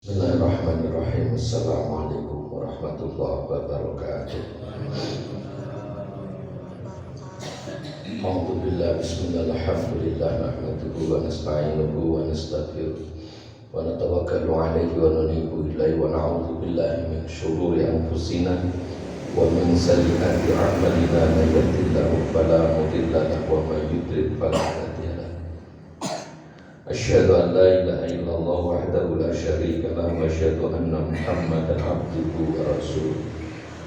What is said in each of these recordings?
Bismillahirrahmanirrahim. Assalamualaikum warahmatullahi wabarakatuh. Alhamdulillah, bismillah, alhamdulillah, nahmaduhu wa nasta'inuhu wa nastaghfiruh wa natawakkalu alayhi wa nunibu ilaihi wa na'udzu billahi min syururi anfusina wa min sayyiati a'malina, may yahdihillahu fala mudilla lahu wa may yudlil fala hadiya lahu. Asyhadu an la ilaha illallah wahdahu la syarika lahu wa asyhadu anna Muhammadan abduhu wa rasuluh.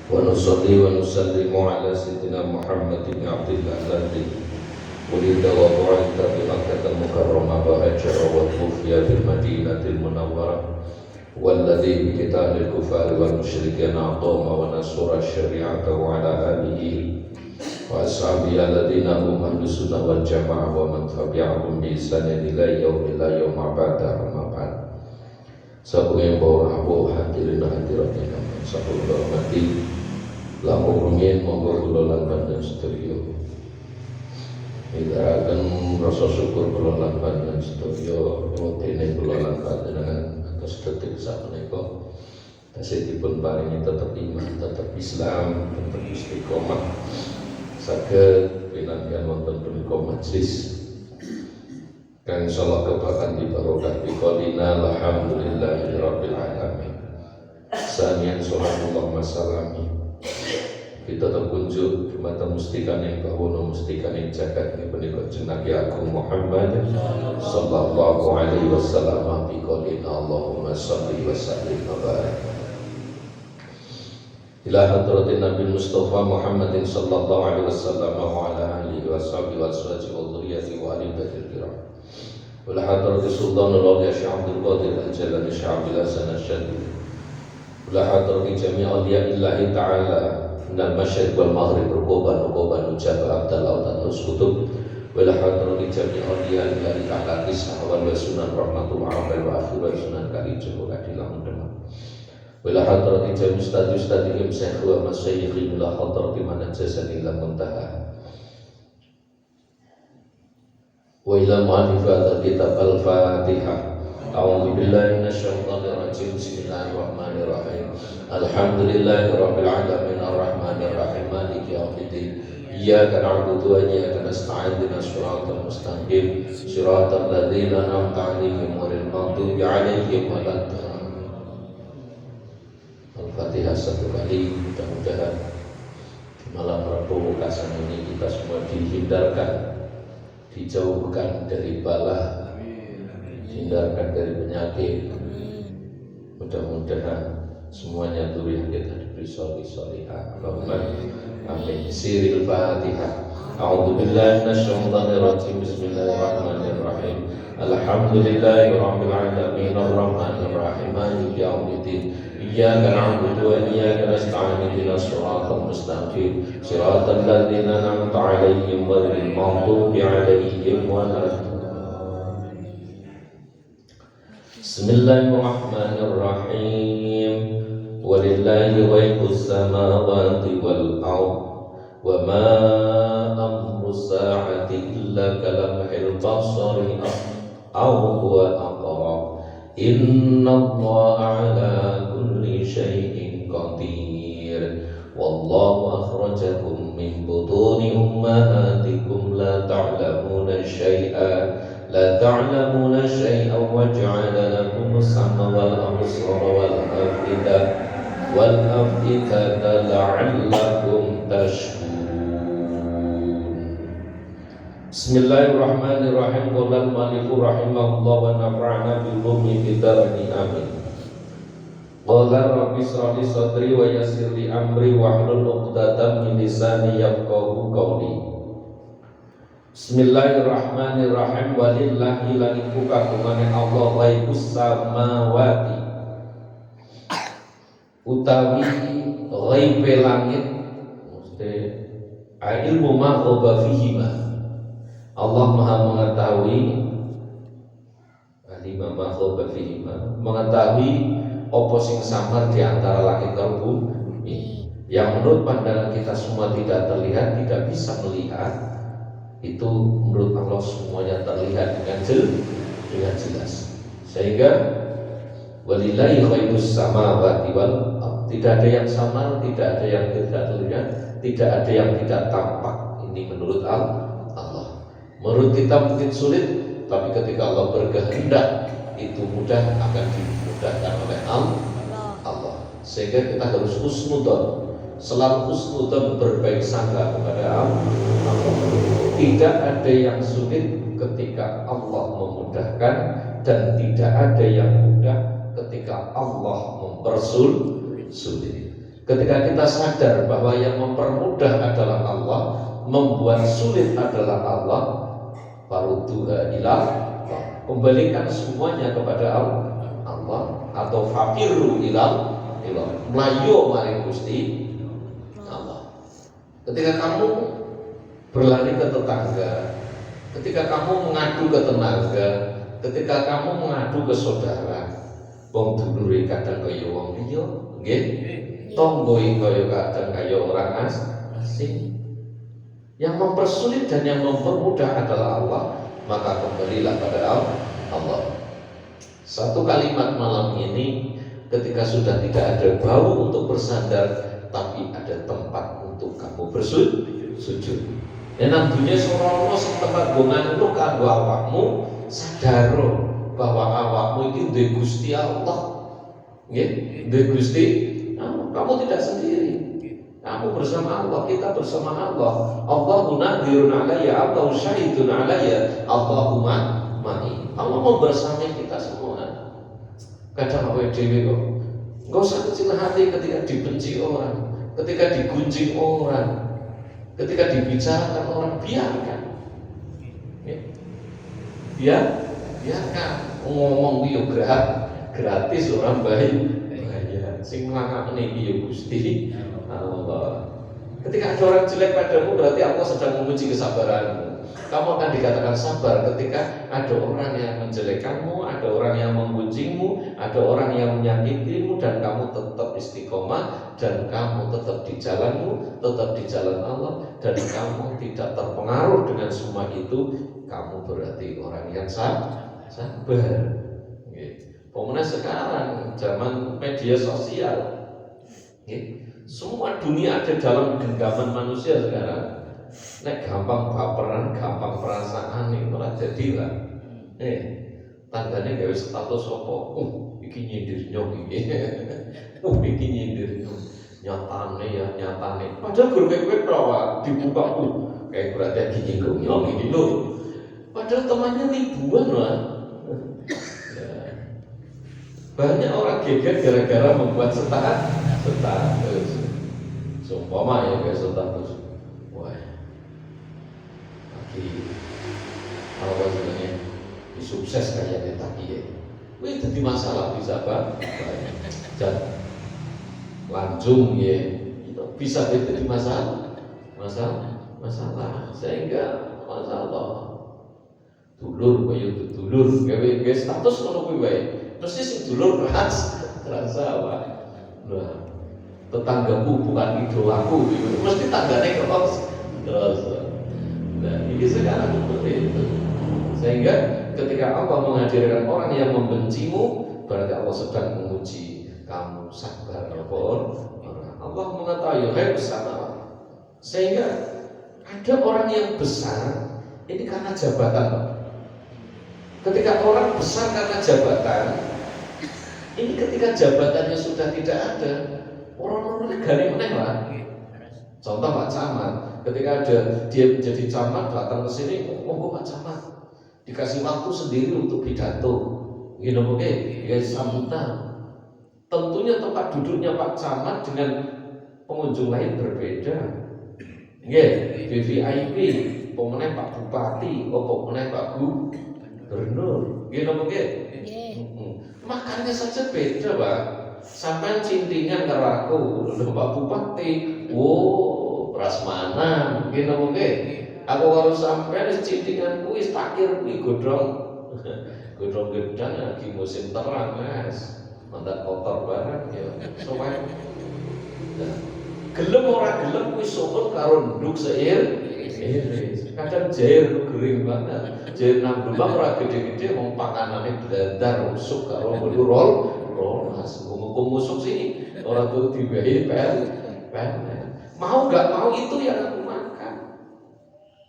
Wa nusalli wa nusallimu ala sayyidina Muhammad ibn Abdillah alladhi wulida wa bu'itha bi Makkah al-Mukarramah wa hajara wa tufiya bil Madinatil Munawwarah walladhi bi qitalil kufari wal musyrikin aqama wa nasura syari'ata wa ala alihi wa ashabihi alladhina hum ahlus sunnah wal jamaah wa man tabi'ahum bi ihsanin ila yaumil ba'da amma ba'd. Sabunya para hadirin hadirat yang sampun hormati, lampun rumiyin monggo kula lan panjenengan sedaya midharaken rasa syukur kula lan panjenengan sedaya dene kula lan panjenengan atas detik sapunika tasih dipun paringi tetep iman, tetep Islam, tetep istiqomah saged pinantian wonten punika majelis kang insyaallah kebakan dibarokah biqolina alhamdulillahirabbil alamin. Sanian sholatullah masalami kita terkunjuk mata mustikan yang bawono mustikan yang jagat ini menikah jenaki agung Muhammad sallallahu alaihi wasallam biqolina Allahumma salli wa sallim wa barik ila hadratin Nabi Mustafa Muhammadin sallallahu alaihi wasallam wa ala alihi wa sahbihi wa azwajihi wa dhurriyyatihi wa ali baitil kiram wa ila hadratin Sultanul Awliya Syekh Abdul Qadir Al-Jalani Syekh Abdul Hasan Asy-Syadili wa ila hadratin jami' awliya'illahi ta'ala minal masyriq wal maghrib rukuban ujaba abdallah tanus kutub wa ila hadratin jami' awliya'illahi ta'ala kisah wal sunan rahmatul awal wa akhir wa sunan kali jumlah dilamun demam wala hadrati jami ustadihim syekh wa masyayikhim la hadrati man jasani la muntaha wa ila mu'allifat kitab al-fatihah. A'udzu billahi minasyaitonir rajim. Bismillahirrahmanirrahim. Alhamdulillahirabbil alamin arrahmanir rahim maliki yaumiddin. Iyyaka na'budu wa iyyaka nasta'in ihdinas siratal mustaqim siratal ladzina an'amta 'alaihim ghairil maghdubi 'alaihim waladdallin. Al-Fatihah satu kali. Mudah-mudahan malam Rabu Kasan ini kita semua dihindarkan, dijauhkan dari bala, dihindarkan dari penyakit. Mudah-mudahan semuanya dzurriyyah kita diberi sholihah. Allahumma amin. Siril Fatihah. A'udzu billahi minasyaitonir rajim. Bismillahirrahmanirrahim. Alhamdulillahirabbil alamin arrahmanir rahim maliki yaumiddin. Iyyaka na'budu wa iyyaka nasta'in ihdinas siratal mustaqim siratal ladzina an'amta 'alaihim ghairil maghdubi 'alaihim waladdallin. Bismillahirrahmanirrahim. Walillahi ghaibus samawati wal ardh wa ma amru sa'ati illa kalamhil basari aw huwa aqrab. Innallaha 'ala kulli syai'in qadir. Wallahu akhrajakum min butuni ummahatikum la ta'lamuna syai'an wa ja'ala lakum as-sam'a wal absara wal af'idata la'allakum tashkurun. Bismillahirrahmanirrahim. Qala al-mu'allif rahimahullah wa nafa'ana bil ummi bidarani amin. Qala rabbi shrah li sadri wa yassir li amri wahlul 'uqdatam min lisani yafqahu qawli. Bismillahirrahmanirrahim. Walillahi lan iku kagungane Allah ghaibus samawati utawi ghaibe langit mesti ilmu ma ghaba fihima. Allah Maha mengetahui mengetahui apa sing samar di antara langit dan bumi yang menurut pandangan kita semua tidak terlihat, tidak bisa melihat. Itu menurut Allah semuanya terlihat dengan jelas. Sehingga Walillahi ghaibus samawati wal ardh. Tidak ada yang samar, tidak ada yang tidak terlihat, tidak ada yang tidak tampak. Ini menurut Allah. Menurut kita mungkin sulit, tapi ketika Allah berkehendak itu mudah, akan dimudahkan oleh Allah. Sehingga kita harus husnudzon, selalu husnudzon, berbaik sangka kepada Allah. Tidak ada yang sulit ketika Allah memudahkan, dan tidak ada yang mudah ketika Allah mempersulit. Ketika kita sadar bahwa yang mempermudah adalah Allah, membuat sulit adalah Allah, farudduha ila Allah, kembalikan semuanya kepada Allah, atau fakiru ila melayu mari Gusti Allah. Ketika kamu berlari ke tetangga, ketika kamu mengadu ke tenaga, ketika kamu mengadu ke saudara, wong dulure kadang kaya wong liya, nggih, tonggoe kaya kadang kaya orang asing. Yang mempersulit dan yang mempermudah adalah Allah, maka kembalilah pada Allah. Satu kalimat malam ini, ketika sudah tidak ada bau untuk bersandar, tapi ada tempat untuk kamu bersujud. Nang dunya sorono sing tempat gongan itu kanggo awakmu, sadar bahwa awakmu iki duwe Gusti Allah. Nggih, duwe Gusti Allah. Kamu tidak sendiri. Kamu bersama Allah, kita bersama Allah. Allahu nadhirun alayya, Allahu syahidun alayya, Allahumma ma'i. Allah mau bersama kita semua. Kadang awake dhewe kok enggak usah kecil hati ketika dibenci orang, ketika digunjing orang, ketika dibicarakan orang, biarkan. Biarkan ngomong yo gratis orang baik. Sing nglakoni iki yo Gusti Allah. Ketika ada orang jelek padamu, berarti Allah sedang menguji kesabaranmu. Kamu akan dikatakan sabar ketika ada orang yang menjelekkanmu, ada orang yang menggunjingmu, ada orang yang menyakitimu, dan kamu tetap istiqomah, dan kamu tetap di jalanmu, tetap di jalan Allah, dan kamu tidak terpengaruh dengan semua itu. Kamu berarti orang yang sabar. Pemenang sekarang zaman media sosial, semua dunia ada dalam genggaman manusia sekarang. Nek gampang baperan, gampang perasaan ini malah jadi lah. Tandanya gawe status apa? Iki nyindir nyong iki. Iki nyindir nyong. Nyatane. Padahal gue tawa dibuka kayak berarti iki nyinggung nyong iki lho. Padahal temannya ribuan lah. Banyak orang geger gara-gara membuat status. Seumpama ya guys, status. Wah. Apa sebenarnya sukses kayaknya tadi ya. Wih, jadi masalah bisa banyak. Dan langsung ya, itu bisa jadi masalah. Sehingga masalah dulur kaya dulur gawe status ngono kuwi wae. Mesti sing dulur rasa apa? Nah, tetanggaku bukan idolaku gitu. Mesti tanggane keros. Nah, ini sekarang seperti itu. Sehingga ketika Allah menghadirkan orang yang membencimu, berarti Allah sedang menguji kamu sabar apa orang. Allah mengetahui hai bersama. Sehingga ada orang yang besar ini karena jabatan. Ketika orang besar karena jabatan, ini ketika jabatannya sudah tidak ada, orang-orang negara meneh lah. Contoh Pak Camat, ketika dia menjadi camat datang ke sini, monggo Pak Camat, dikasih waktu sendiri untuk pidato, gitu oke, dikasih sambutan. Tentunya tempat duduknya Pak Camat dengan pengunjung lain berbeda. VVIP, pemenang Pak Bupati, pemenang Pak Gubernur, gitu oke. Makannya saja beda Pak. Sampai cintingan karo aku, Pak Bupati, prasmanan, gitu oke. Aku harus sampai cintingan kuis takir kuis godrong gedang lagi musim terang mas, mandat kotor banget ya. Soalnya, gelem orang gelem kuis sokot karo nduk seir. Kadang jair kering banget, jair nang Demak ora gede-gede, wong panganane blandar rusuk karo roll rolas hukum musuh sih orang tuh dibayar mau nggak mau itu yang aku makan.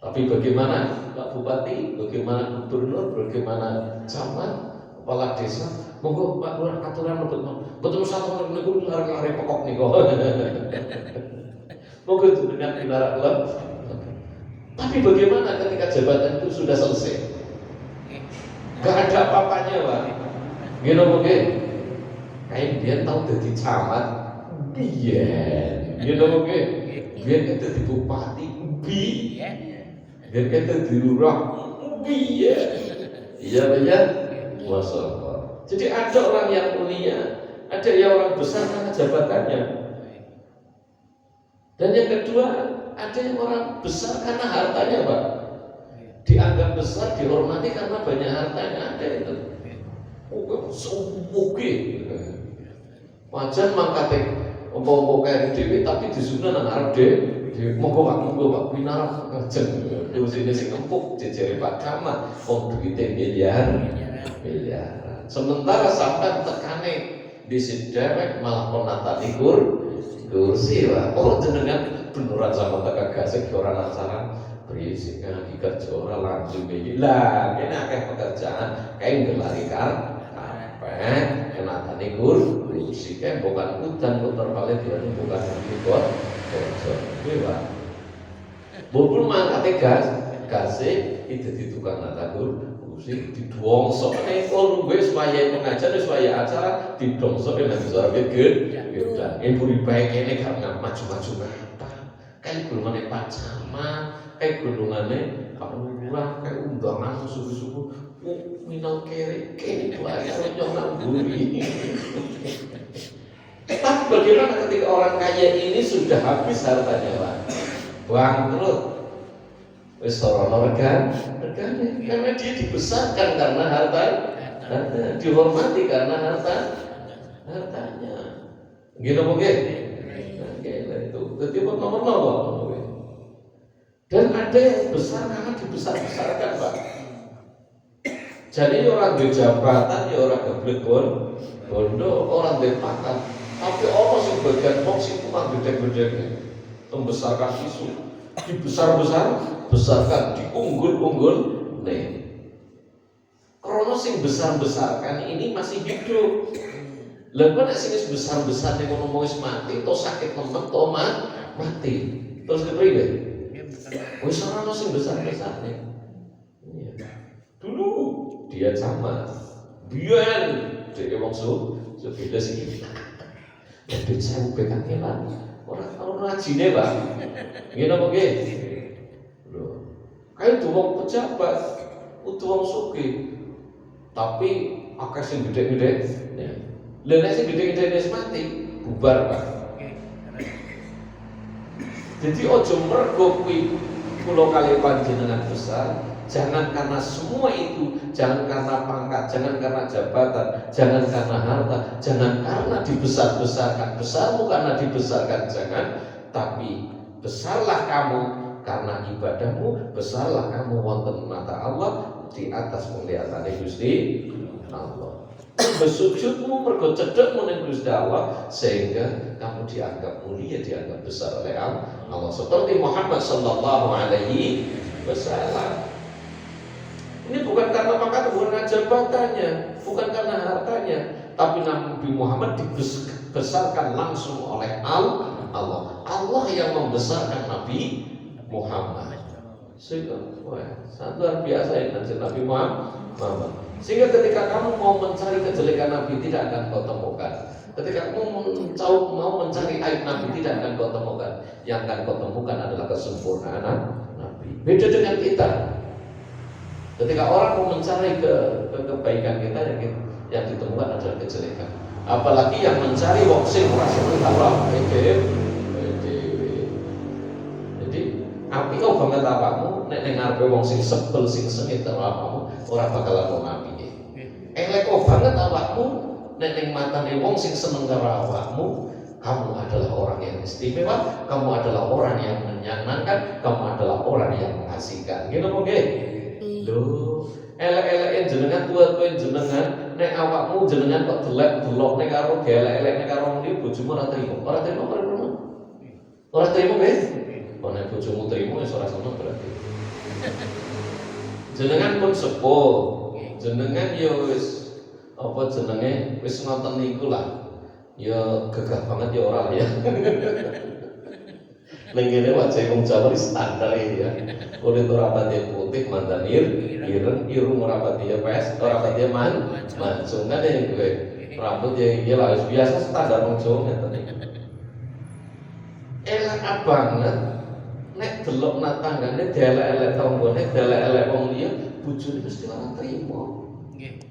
Tapi bagaimana Pak Bupati, bagaimana Gubernur, bagaimana camat, kepala desa, monggo Pak Lurah aturan betul satu niku lari-lari pokok niku. Monggo itu dengan dilarang. Tapi bagaimana ketika jabatan itu sudah selesai? Gak ada apa-apanya, Pak. Gini mungkin, kayak dia tahu jadi camat, biar. Gini mungkin, biar kita jadi bupati, biar. Biar kita jadi lurah, biar. Iya, biar. Masya Allah. Jadi ada orang yang mulia, ada yang orang besar karena jabatannya. Dan yang kedua, ada yang orang besar karena hartanya, Pak. Dianggap besar, dihormati karena banyak hartanya. Ada itu. Oke. Wajan mangkate ompo-ompo kaya dhewe tapi disuna nang arep dhewe. Monggo Pak pinarap ngajeng. Terus ini sing empuk jejere Pak Camat, wong duwite miliar. Sementara sampai tekane di sedewek malah penatani kursi Pak. Oh jenengan beneran sama tak gasek orang acara berisik lagi kerja orang langsung begini lah. Kena akeh pekerjaan kayak ngelari karpet, kena tani kursi kayak bukan hutan putar balik dia bukan ikut kerja. Iya. Bubur mangkate gasek itu di tukang nata kursi didongsok nih kalau gue supaya pengajar supaya acara didongsok dengan suara gede. Ibu baik ini karena maju-maju apa? Kayak gulungannya Pak Camat, kayak gulungannya Pak Lurah, kayak undangan subuh-subuh. Minal kere, kene buaya nyong buri. Tapi bagaimana ketika orang kaya ini sudah habis hartanya, Pak? Bangkrut. Wis ora regane, karena dia dibesarkan karena hartanya, dihormati karena hartanya. Gitu mungkin. Itu. Jadi nomor. Dan ada yang besar karena dibesar-besarkan, Pak. Jadi orang di jabatan, ya orang geblek bondo, orang di pangkat. Tapi orang sing bagian wong sing kurang gede-gede membesarkan isu, dibesarkan, diunggul nih. Krono sing besar-besarkan ini masih hidup. Lalu nek sing besar-besar nek ngomong wis mati, to sakit nemen to mati. Terus kepriwe? Wis ora ono sing besar-besar nih. Iya. Dulu dia camat. Biyen dhewe wong beda sing Jadi saya pegang kelan orang rajine, Pak. Nggih napa nggih? Lho. Kae wong pejabat, utuh wong sugih. Tapi akeh sing gede-gede. Lha nek sing gede-gede wis mati, bubar, Pak. Jadi ojo mergo kuwi kula kali panjenengan besar, jangan karena semua itu, jangan karena pangkat, jangan karena jabatan, jangan karena harta, jangan karena dibesar-besarkan. Besarmu karena dibesarkan, jangan, tapi besarlah kamu karena ibadahmu, besarlah kamu wonten mata Allah di atas penglihatan Gusti Allah. Bersujudmu mergo cedhek meneng Gusti Allah sehingga kamu dianggap mulia, dianggap besar oleh Allah, seperti Muhammad sallallahu alaihi wasallam. Ini bukan karena pangkat, bukan karena jabatannya, bukan karena hartanya, tapi Nabi Muhammad dibesarkan langsung oleh Allah. Allah yang membesarkan Nabi Muhammad. Sehingga luar biasa ya Nabi Muhammad. Sehingga ketika kamu mau mencari kejelekan Nabi, tidak akan kau temukan. Ketika kamu mau mencari aib Nabi, tidak akan kau temukan. Yang akan kau temukan adalah kesempurnaan Nabi. Beda dengan kita. Ketika orang mau mencari kebaikan kita, yang ditemukan adalah kejelekan. Apalagi yang mencari wong sing ora seneng Allah dhewe. Jadi api kok banget awakmu nek ning ngarepe wong sing sebel sing sengit karo awakmu ora bakalan wong apike. Elek kok banget awakmu nek ning matane wong sing seneng karo awakmu, kamu adalah orang yang istimewa, kamu adalah orang yang menyenangkan, kamu adalah orang yang mengasihkan. Gitu nggih? Loh, elek-eleke jenengan, tua-tua jenengan nek awakmu jenengan kok delok nek karo gelek-elek nek karo ndi bojomu ora trimo. Ora trimo karo ngono. Ora trimo nggih. Nek bojomu trimo wis ora seneng berarti. Jenengan pun sepuh. Jenengan ya wis apa jenenge wis ngoten niku lah. Ya gagah banget ya ora ya. Ning kene wajah wong Jawa standar ya. Kulit ora pati putih mandanir, ireng ora pati ya pes, ora pati mancung kan ya gue. Rambut ya lah biasa standar wong Jawa ngeten iki. Elak banget nek delok nang tanggane delek-elek tanggane, delek-elek wong liya, bojone mesti ora trimo. Nggih.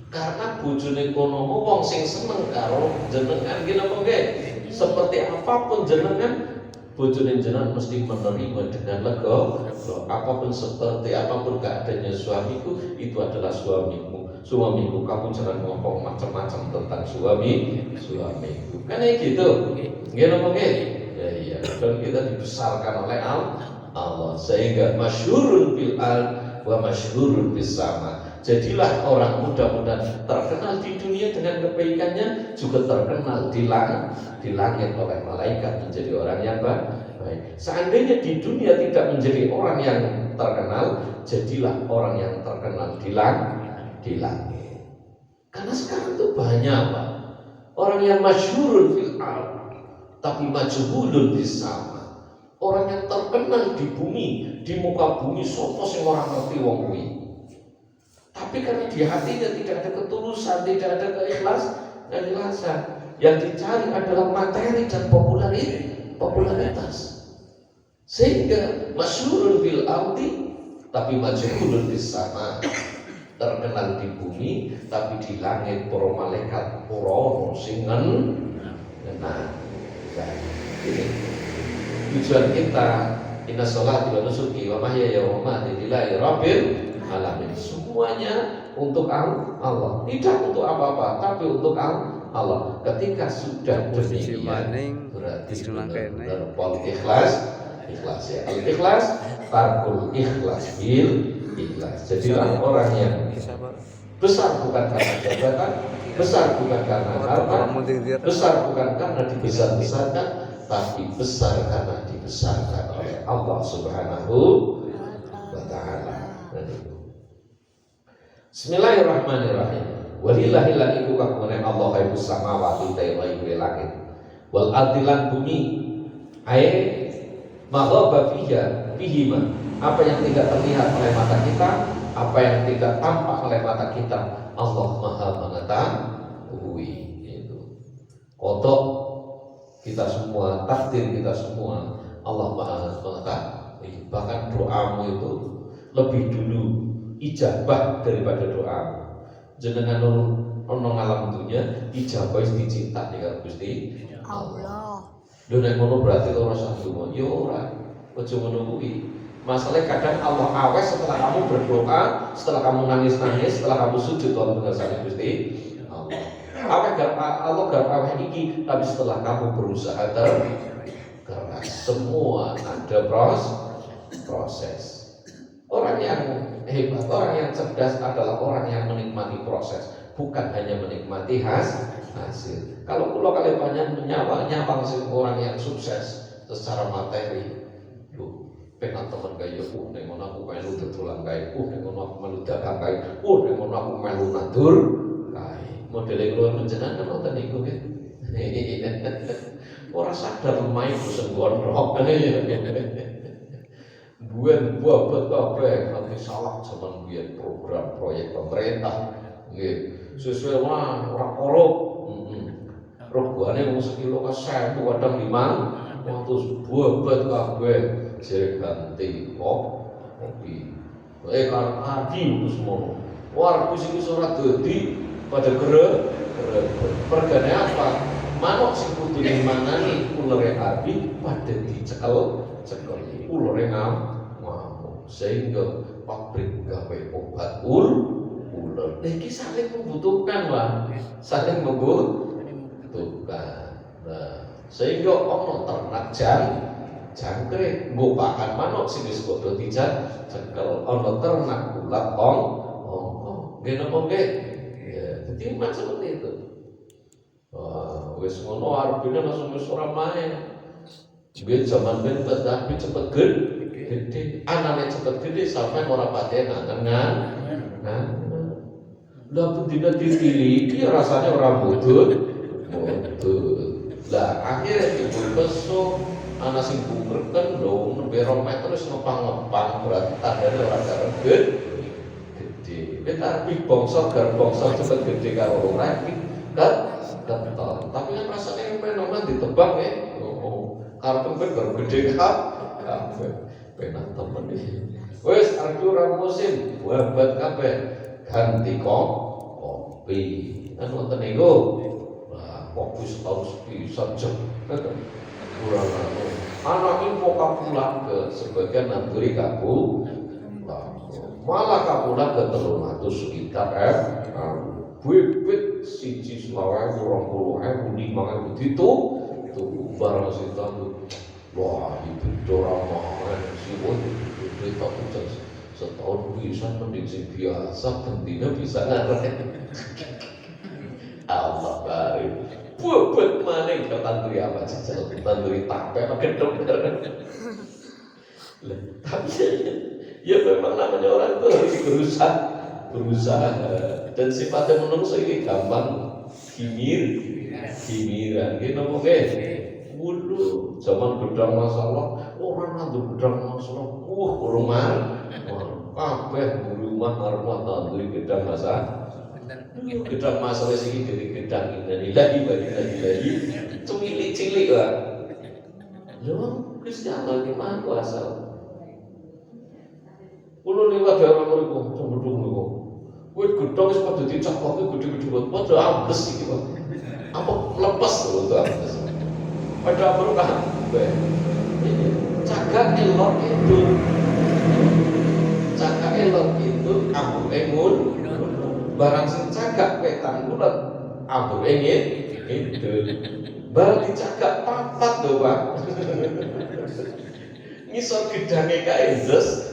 Karena bojone kono wong sing seneng karo jenengan nggih napa nggih? Seperti apapun jenengan bojone jenengan mesti menerima dengan lega. Apapun seperti apapun keadaannya suamiku, itu adalah suamiku. Suamiku, kamu jangan ngomong macam-macam tentang suamiku. Kan gitu. Nggih napa nggih? Ya iya, dan kita dibesarkan oleh Allah sehingga masyhurun bil wa masyhurun bis sama. Jadilah orang mudah-mudahan terkenal di dunia dengan kebaikannya, juga terkenal di langit oleh malaikat menjadi orang yang baik. Seandainya di dunia tidak menjadi orang yang terkenal, jadilah orang yang terkenal di langit. Karena sekarang itu banyak Pak, orang yang masyhurun fil ard tapi majhulun bis sama. Orang yang terkenal di bumi, di muka bumi, sapa sing ora ngerti wong kuwi. Tapi karena di hatinya tidak ada ketulusan, tidak ada keikhlasan. Yang dicari adalah materi dan popularitas. Sehingga masyhurun fil ardi tapi majhulun bis sama. Terkenal di bumi tapi di langit para malaikat ora ono sing ngenah. Ini tujuan kita inna sholati wa nusuki wa mahyaya wa mamati lillahi rabbil alamin. Semuanya untuk Allah, tidak untuk apa-apa, tapi untuk Allah. Ketika sudah demikian, berarti benar pol ikhlas ya. Al-ikhlas, tarkul ikhlas bil ikhlas. Jadilah orang yang besar bukan karena jabatan, besar bukan karena harta, besar bukan karena dibesar-besarkan, tapi besar karena dibesarkan oleh Allah Subhanahu wa Ta'ala. Bismillahirrahmanirrahim. Walillahil iku kagungan Allah haibus samawati wa langit wal ardilan bumi ai maghaba fihima, apa yang tidak terlihat oleh mata kita, apa yang tidak tampak oleh mata kita, Allah Maha mengetahui. Itu kodok kita semua, takdir kita semua, Allah Maha mengetahui. Bahkan doamu itu lebih dulu ijabah daripada doamu. Jenengan ono alam dunia ijabah dicinta dengan Gusti Allah. Lho nek ngono berarti ora usah ndonga. Ya ora. Aja ngono kuwi. Masalahnya kadang Allah awes setelah kamu berdoa, setelah kamu nangis-nangis, setelah kamu sujud Allah mengasani Gusti Allah. Allah gak awes iki, tapi setelah kamu berusaha keras, semua ada proses. Orang yang hebat, orang yang cerdas adalah orang yang menikmati proses, bukan hanya menikmati hasil. Kalau pulau kali banyak nyawang orang yang sukses secara materi, penat teman kaya ning ngono aku melu dodolan kae, ning ngono aku melu dagang kae, ning ngono aku melu nandur kae. Modele kula njenengan nonton niku nggih. Ora sadar lumayan bosen gondrok Buan buat kabeh nanti salah zaman biyen program proyek pemerintah nggih. Sesuai ora korup. Regane wong sekilo ka 1000 kadang 500 buat kabeh jere ganti kopi. Karena adi itu semua. War sing ora dadi pada gerek. Pergane apa? Manuk sing kudu dimangani ulere adi pada dicekel ulere ngamuk. Sehingga pabrik gawe obat ular. Iki saling membutuhkan, Pak. Saling membutuhkan. Nah, sehingga ono ternak jangkrik nggo pakan manuk sing wis padha dicekel, ana ternak ulat ong. Nggih napa nggih? Ya, Jadi iman seperti itu. Wis ngono arepine langsung wis ora main. Biar zaman ben tapi cepet gede, anaknya cepet gede sampai ora paten ngangen. Lah bendina ditiliki rasanya orang bodoh. Lah akhirnya timbul besok anak sing buker kan lho nembe 2 meter wis ngepang-ngepang berarti tandane ora gareng gede. Nek arep bangsa gar bangsa cepet gede karo ora kan kental. Tapi kan rasanya fenomen ditebak ya. Karep ben gar gede kabeh. Penak temen iki. Wis arep ora musim wabat kabeh. Ganti kopi. Kan wonten niku. Lah kopi setahun sepisan jam. Kurang anak info kapulah ke sebagian nanduri kapu. Malah kapulah ke 300 sekitar bibit siji 20.000 25.000 itu barang sita wah itu dorama sih itu tak setahun bisa mending sing biasa pentingnya bisa ngarep Allah barik bobot maning ke tanduri apa jajal tanduri tape apa gedung tapi ya memang namanya orang itu harus berusaha dan sifatnya menungso ini gampang himiran gitu oke dulu zaman gedang masalah orang nanti gedang masalah rumah kabeh rumah tanduri gedang masalah gedang masalah sih dari gedang ini lagi cilik lah lo Kristen lagi mah kuasa kulo liwat daerah mriku cembedung niku kuwi gedang wis padha dicakoke gede-gede banget padha ambles iki Pak apa lepas lho to ambles padha perlu kabeh cagak elok itu ambuke ngun barang sing cagak petang bulat ambuke ngidul barang dicagak papat lho Pak ngisor gedange kae terus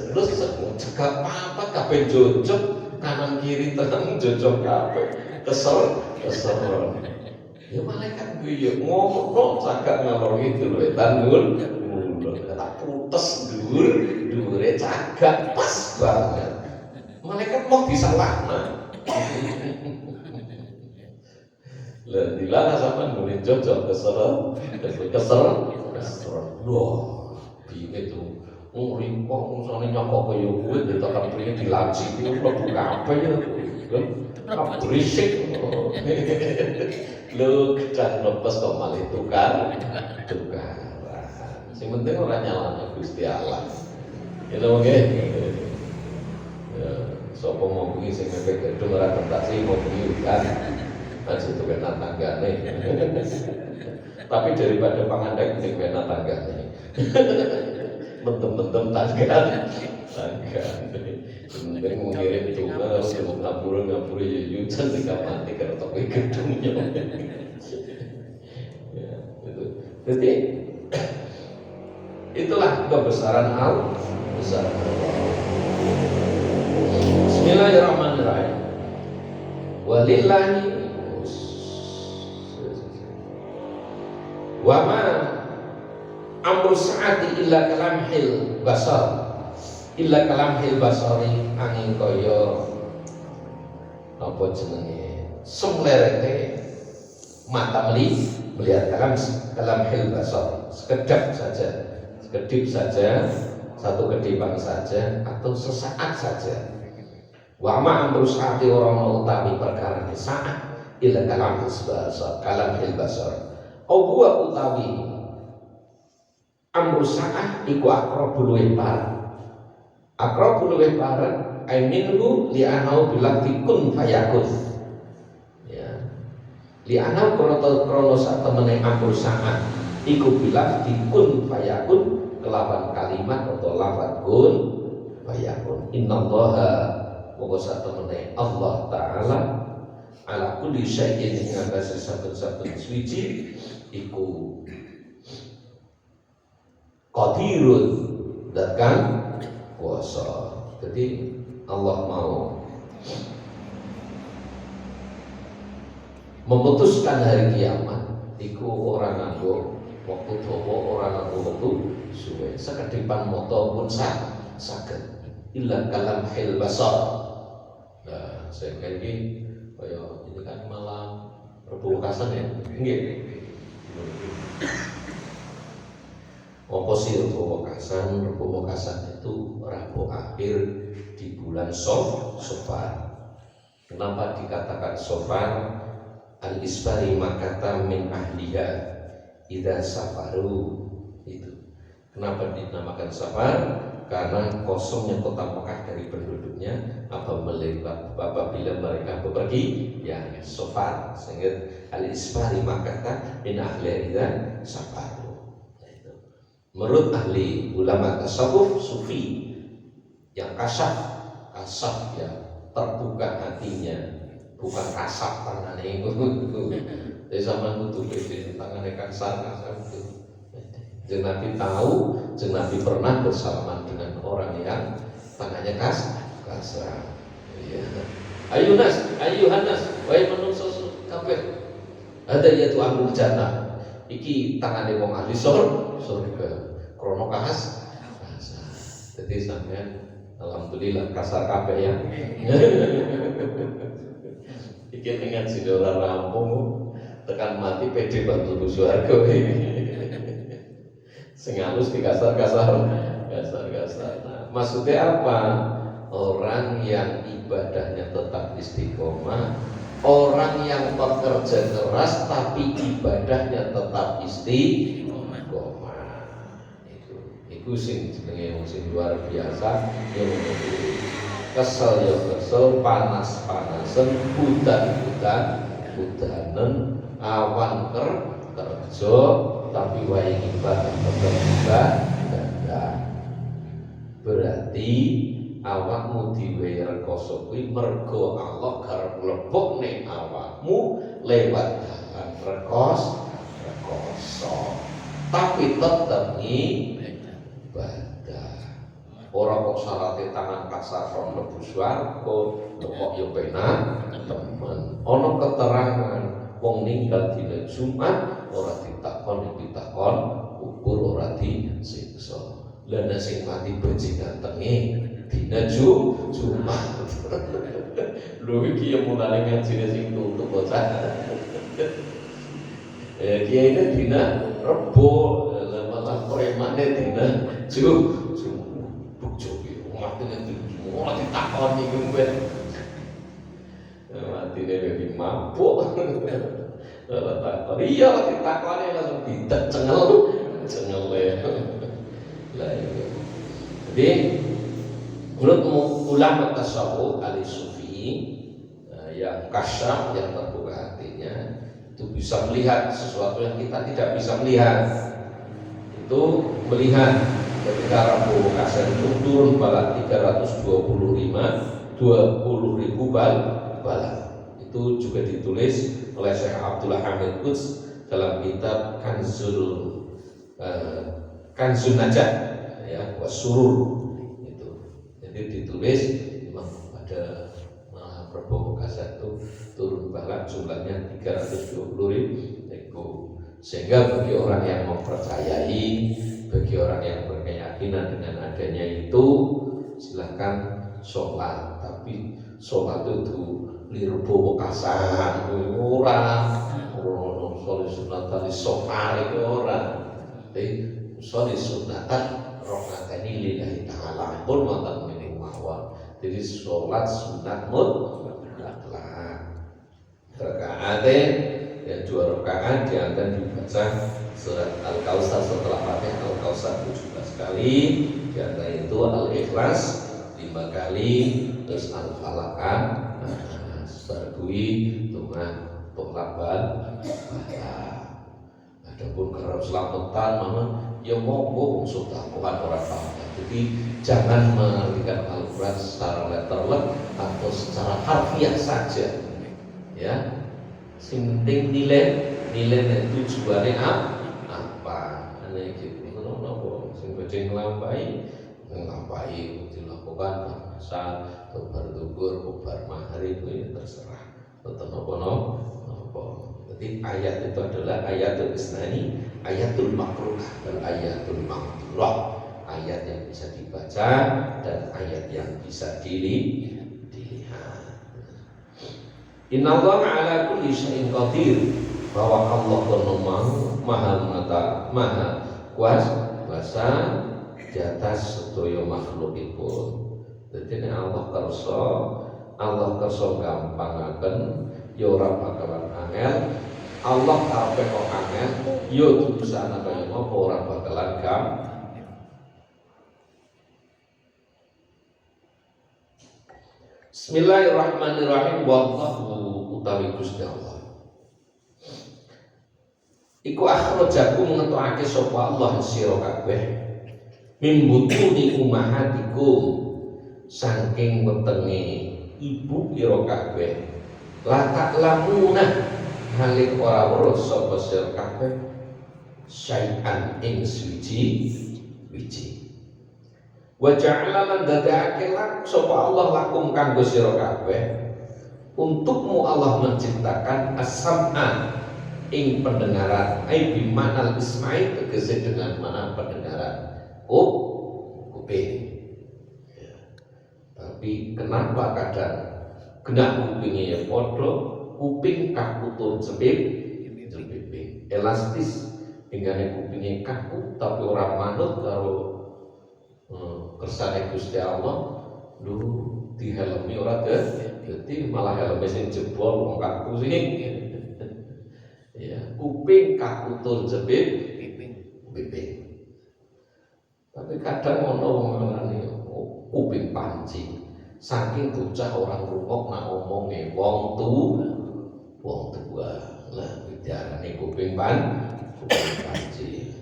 cagak papat kabeh jojok kanan kiri tengah jojok kabeh kesel ya malaikat gue ya ngomong cagak ngalor gitu lho tanggul tak putus dhuwure cagak pas banget malaikat mau disalahna lah dilarang sampean ngene jojok kesel loh piye to ngrimpok musane nyokok kaya kowe ditekan priye dilaci iki mlebu kabeh ya berisik lho gedang lepas kok malah tukar sing penting ora nyalahno Gusti Allah ya lho nggih ya sapa mau kuwi sing mepet gedung ora kertas mau kuwi kan aja tukang tanggane tapi daripada pangandhek sing penak tanggane mentem tangga penting mengirim tunggal untuk ngapura ya yujan di kamar karena toko gedungnya ya, itu. Jadi itulah kebesaran Allah. Bismillahirrahmanirrahim. Walillahi wa ma amru sa'ati illa kalamhil basar illa kalamhil basari angin kaya apa jenenge semlerete mata melihat kalamhil basar sekedip saja satu kedipan saja atau sesaat saja wa ma amru sa'ati orang utawi perkara saat illa kalamhil basar gua utawi amru sa'ah iku aqrabul wehbar ay minhu li'anau bilakti kun fayakun ya li'anau krono sak temene amru sa'ah iku bilakti kun fayakun kelawan kalimat atau lafaz kun fayakun innallaha moko sak temene Allah taala ala kulli syai'in ing atase saben-saben suci iku qadirun dan kan kuasa. Jadi Allah mau memutuskan hari kiamat iku ora nganggo waktu dawa, ora nganggo waktu suwe. Sekedipan moto pun saged illa kalam hil basar. Nah, saya ini kaya ini kan malam perbukasan ya. Nggih. Apa sih perbukasan itu Rabu akhir di bulan Safar. Kenapa dikatakan Safar? Al-isfari makata min ahliha idza safaru. Itu kenapa dinamakan Safar? Karena kosongnya kota Mekah dari penduduknya apabila mereka bepergian ya Safar. Sehingga al-isfari makata min ahliha idza safaru. Menurut ahli ulama tasawuf sufi yang kasaf ya terbuka hatinya, bukan kasar tangannya itu. Di zaman itu tangannya kasar itu. Jeung Nabi tahu, jeung Nabi pernah bersalaman dengan orang yang tangannya kasar. Ya. Ayuhanas, wahai manungsa kabeh. Ada yaitu ahlul jannah. Iki tangane wong ahli surga. Krono kasar. Jadi sampean alhamdulillah kasar kabeh ya. Iki dengan sidora rampung tekan mati pede bantu swarga. Sing halus dikasar-kasar. Nah, maksudnya apa? Orang yang ibadahnya tetap istiqomah, orang yang bekerja keras tapi ibadahnya tetap istiqomah. Iku sing jenenge sing luar biasa, yang kesel ya kesel, panas-panasen, udanen, awan kerja, tapi wae ibadah tetap ibadah. Berarti awakmu diwehi rekoso kuwi mergo Allah karep mlebokne awakmu lewat dalan rekoso. Tapi tetep ibadah. Ora kok syaratnya tangan kasar from mlebu swarga, kok yo penak temen. Ana keterangan wong ninggal dina Jumat ora ditakon kubur ora disiksa. Lah nek sing mati bajingan tenge dina Jumat. Lho iki yo mulane ngajine sing tutup bocah. Kiai ini dina Rebo, malah premane dina Jumat. Mati ditakoni kuwi. Mati dhewe mabuk. Ora takon. Iya ditakoni langsung cengel ya. Lah iya. Jadi menurut ulama tasawuf al-sufi yang kasyaf, yang terbuka hatinya itu bisa melihat sesuatu yang kita tidak bisa melihat. Itu melihat ketika Rabu Kasar itu turun balak 320.000 balak. Itu juga ditulis oleh Syekh Abdullah Hamid Quds dalam kitab Kanzun Najat ya, Wasurur itu. Jadi ditulis memang pada Rabu Kasar itu turun balak jumlahnya 320.000 ekor. Sehingga bagi orang yang mempercayai, bagi orang yang berkeyakinan dengan adanya itu, silakan sholat. Tapi sholat itu lirbo kasan, orang sholat sunatan sofar itu orang. Tapi sholat sunatan rokaatani lillahi ta'ala pun mantan mining mawar. Jadi sholat sunat mutlak. Rakaatnya yang 2 rakaat yang akan dibaca surat Al-Kautsar setelah Fatihah Al-Kautsar 17 kali, di antara itu Al-Ikhlas 5 kali, terus Al-Falaq Sargui dengan penglabal. Adapun kerap selamatan mama ya monggo sudah bukan orang tahu. Jadi jangan mengartikan Al-Quran secara letterlek atau secara harfiah saja. Ya. Sing penting nilai tujuannya apa? Ane gitu. Ngono sing beceng nglampahi dilakukan asal atau berdukur, bar mahari itu terserah. Betul nopo. Jadi ayat itu adalah ayatul isnani, ayatul makruh dan ayatul makruh. Ayat yang bisa dibaca dan ayat yang bisa dilihat. Innallaha ala kulli syai'in qadir, bahwa Allah maha kuasa di atas sedaya makhlukipun. Jadi Allah kersa gampangaken ya ora bakalan angel. Allah karepe kok angel ya urusan kaya apa ora bakalan gampang. Bismillahirrahmanirrahim. Wallahu utawi Gusti Allah iku akhrajakum ngetokake sapa Allah sira kabeh min butuni ummahatikum saking wetenge ibu pira kabeh la ta'lamuna halik ora weruh sapa sira kabeh syai'an ing wiji wa ja'ala lan dadake sapa Allah lakum kanggo sira kabeh untukmu Allah menciptakan as-sam'a ing pendengaran ai bimanal isma'i tegese dengan mana pendengaran kuping ya. Tapi kenapa kadang genah kupingnya ya padha kuping kakutur jepit elastis hingga kupingnya kaku tapi orang manut karo kersane Gusti Allah lu dihelmi ora dadi malah helme sing jebol wong kaku sing ya kuping kakutur jepit kuping. Tapi kadang ono wong ngarani kuping panci saking bocah orang rungok nak omonge wong tua lah diarani kuping panci.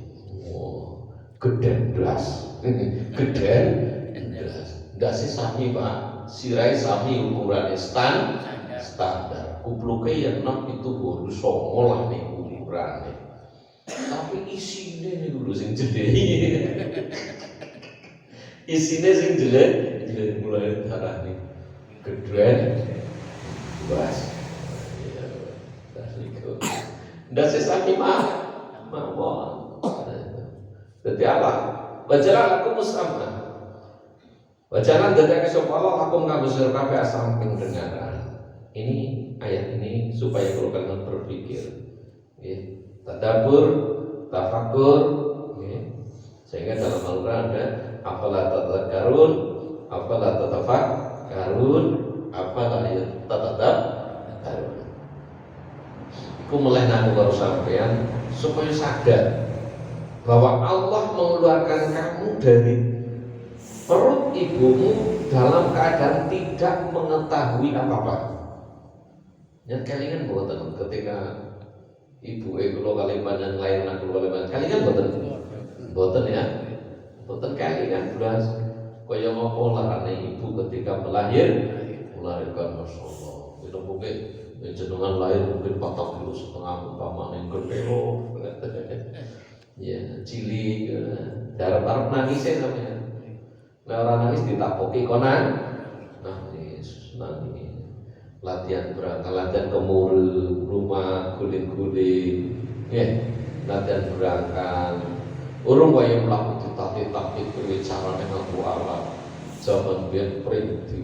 Geden blas geden blas ndase sami Pak sirai sami ukurane standar kupluke ya 6 itu baru 9 lah nih ukurane tapi isine niku lho sing jedhe isine sing jedhe mulai darah nih gedhen blas ya niku ndase sami mawon. Dadi apa? Wajaran aku musama. Wajaran dadake sapa Allah lakum kanggo sira kabeh samping dengaran. Ini ayat ini supaya kalian berpikir, tadabbur, tafakur, sehingga dalam Al-Quran ada afala tatadzakkarun, afala tatafakkarun, afala tatadzakkarun. Iku mulai nang karo sampean supaya sadar bahwa Allah mengeluarkan kamu dari perut ibumu dalam keadaan tidak mengetahui apa-apa. Ya kalian boten ketika ibu kula kali panjang lain nak kula kali kalian boten ya. Boten kalian blas kaya ngopo larane ibu ketika melahirkan masyaallah. Itu mungkin jenengan lahir mungkin 4,5 kilo umpamane gede ya cilik darah nangis ya namanya. Nah orang nangis ditapoki konan nangis latihan berangkat, latihan ke rumah guling-guling latihan berangkat urung kaya mlaku ditati-tati kuwi carane ngaku alat zaman biyen printi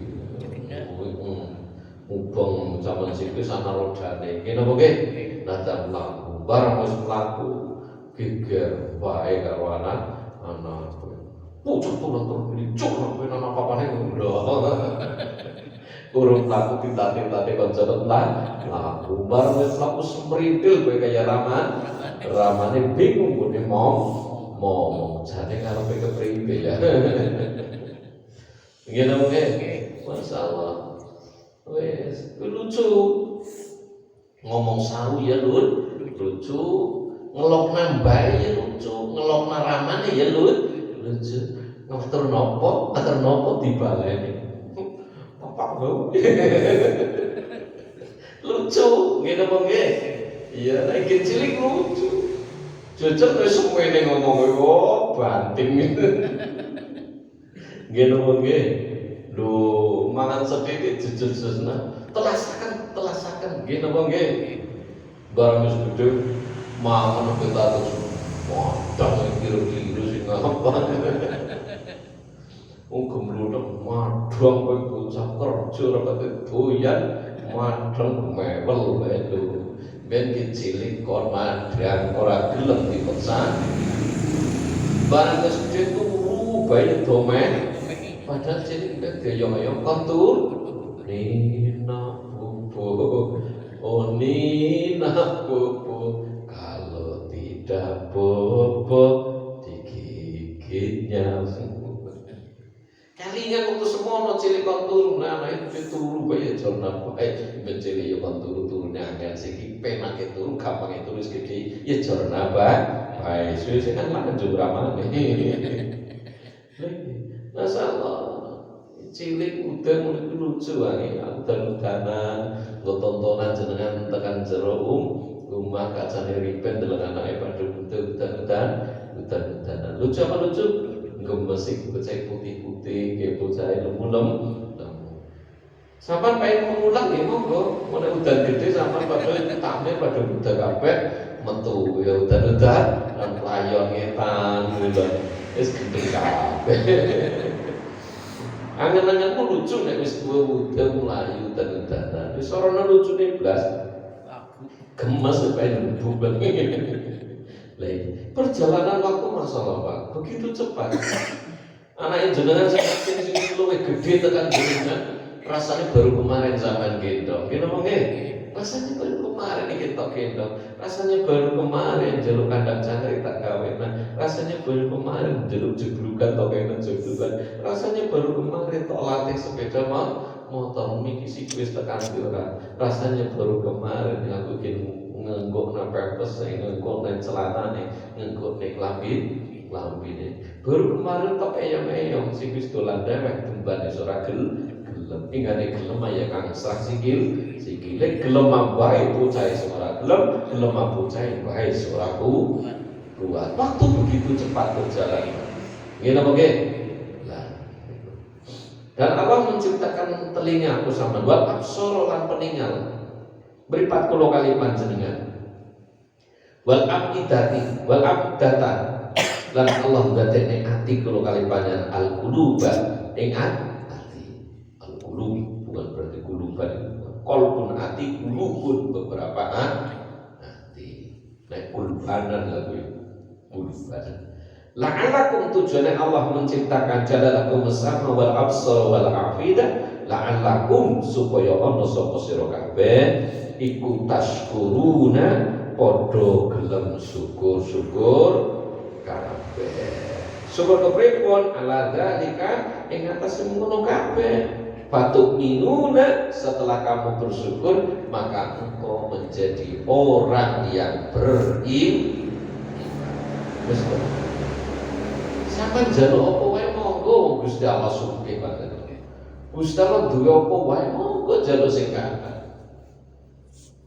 mubeng zaman sikis ana rodane kene apa nggih latihan mlaku barang wis mlaku geger wae karo anak pucuk turun dicuk kowe nang apa-apane lho urung mlaku ditati-tati kanca laku bareng wis mlaku semritil kowe kaya ramane bingung kowe mau jane karepe kepriwe ya ngene wae masalah wis lucu ngomong saru ya lucu ngelok nambah ya lucu ngelok naramane ya lucu ngatur nopo dibaleni apa lucu ngene apa nggih iya nek cilik lucu jujur wis semene ngomong kok banting ngene apa nggih lho mangan sedikit jujur-jujurna telasakan gini apa nggih barang wis gede mangan kita terus modal kira-kira sing apa gembluduk madang kowe bocah kerja ora kate doyan madang mewel wae lho ben ki cilik kon madang ora gelem dipesan barang wis gede turu bae domen padahal cilik gaya-gaya kontur nina bobo oh nina bobo kalau tidak bobo digigitnya kalinya waktu semono cilik kon turu nah itu turu bae jorna bae cilik ya kon turu-turune angel siki penake turu gampang turu wis gede ya jorna bae suwe sing kan lan njur ramane masalah cilik udan mulai lucu wae udan-udanan nggo tontonan jenengan tekan jero rumah kacane riben deleng anake padha udan-udanan lucu apa lucu gemesik bocah putih-putih ke bocah lemu-lem sampean pengen mengulang ya monggo mulai udan gede sampean padha tampil pada udan kabeh metu ya udan-udan lan layon ngetan wis gede kabeh angen-angenmu lucu nek wis tuwa udan mlayu udan-udanan wis ora lucune blas gemes pengen bubeng perjalanan waktu masalah Pak begitu cepat anak jenengan sing luwih gede tekan jenengan rasanya baru kemarin zaman gendong kira mongke rasanya baru kemarin iki tok gendong rasanya baru kemarin jaluk kandang cangkrik tak gawe rasanya baru kemarin jaluk jeblukan tok kene jeblukan rasanya baru kemarin tok latih sepeda motor miki sik wis tekan ora rasanya baru kemarin aku ngenggok pempes ngenggok nang celanane ngenggok nek lambine baru kemarin tok eyong-eyong sing wis dolan dewek dembane ora gelem ingane gelem ya kang srak sikile gelem bae bocah ora gelem bocah bae ora kuat waktu begitu cepat berjalan ngene apa nggih dan Allah menciptakan telinga aku sama wal absara lan peninggal beripat kulo kali panjenengan wal afidati wal afidata lan Allah ngadekne ati kulo kali panjenengan al quluba ing ati al qulub bukan berarti quluban qalbun ati qulubun beberapa ati nek qulubanan lagu quluban la'allakum tujuannya Allah menciptakan jalalakum as-sama wal absara wal afidah la'allakum supaya ana sapa sira kabeh iku tashkuruna padha gelem syukur kabeh syukur kepripun ala dzalika ing atas semono kabeh patuk minuna setelah kamu bersyukur maka engkau menjadi orang yang beriman sampeyan njaluk apa wae monggo Gusti Allah sugih banget. Gusti Allah duwe apa wae monggo njaluk sing kathah.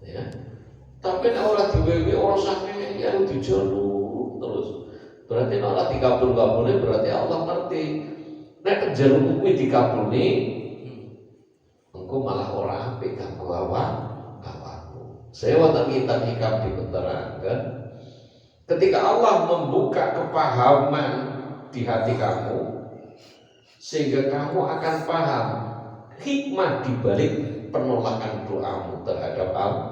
Ya. Tapi nek ora diwewe ora sampe ya dijaluk terus. Berarti nek ora dikabul-kabule berarti Allah ngerti. Nek njaluk kuwi dikabuli engko malah ora apik kanggo awakmu. Saya wonten kitab hikam diterangkan ketika Allah membuka kepahaman di hati kamu sehingga kamu akan paham hikmah dibalik penolakan doamu terhadap Allah.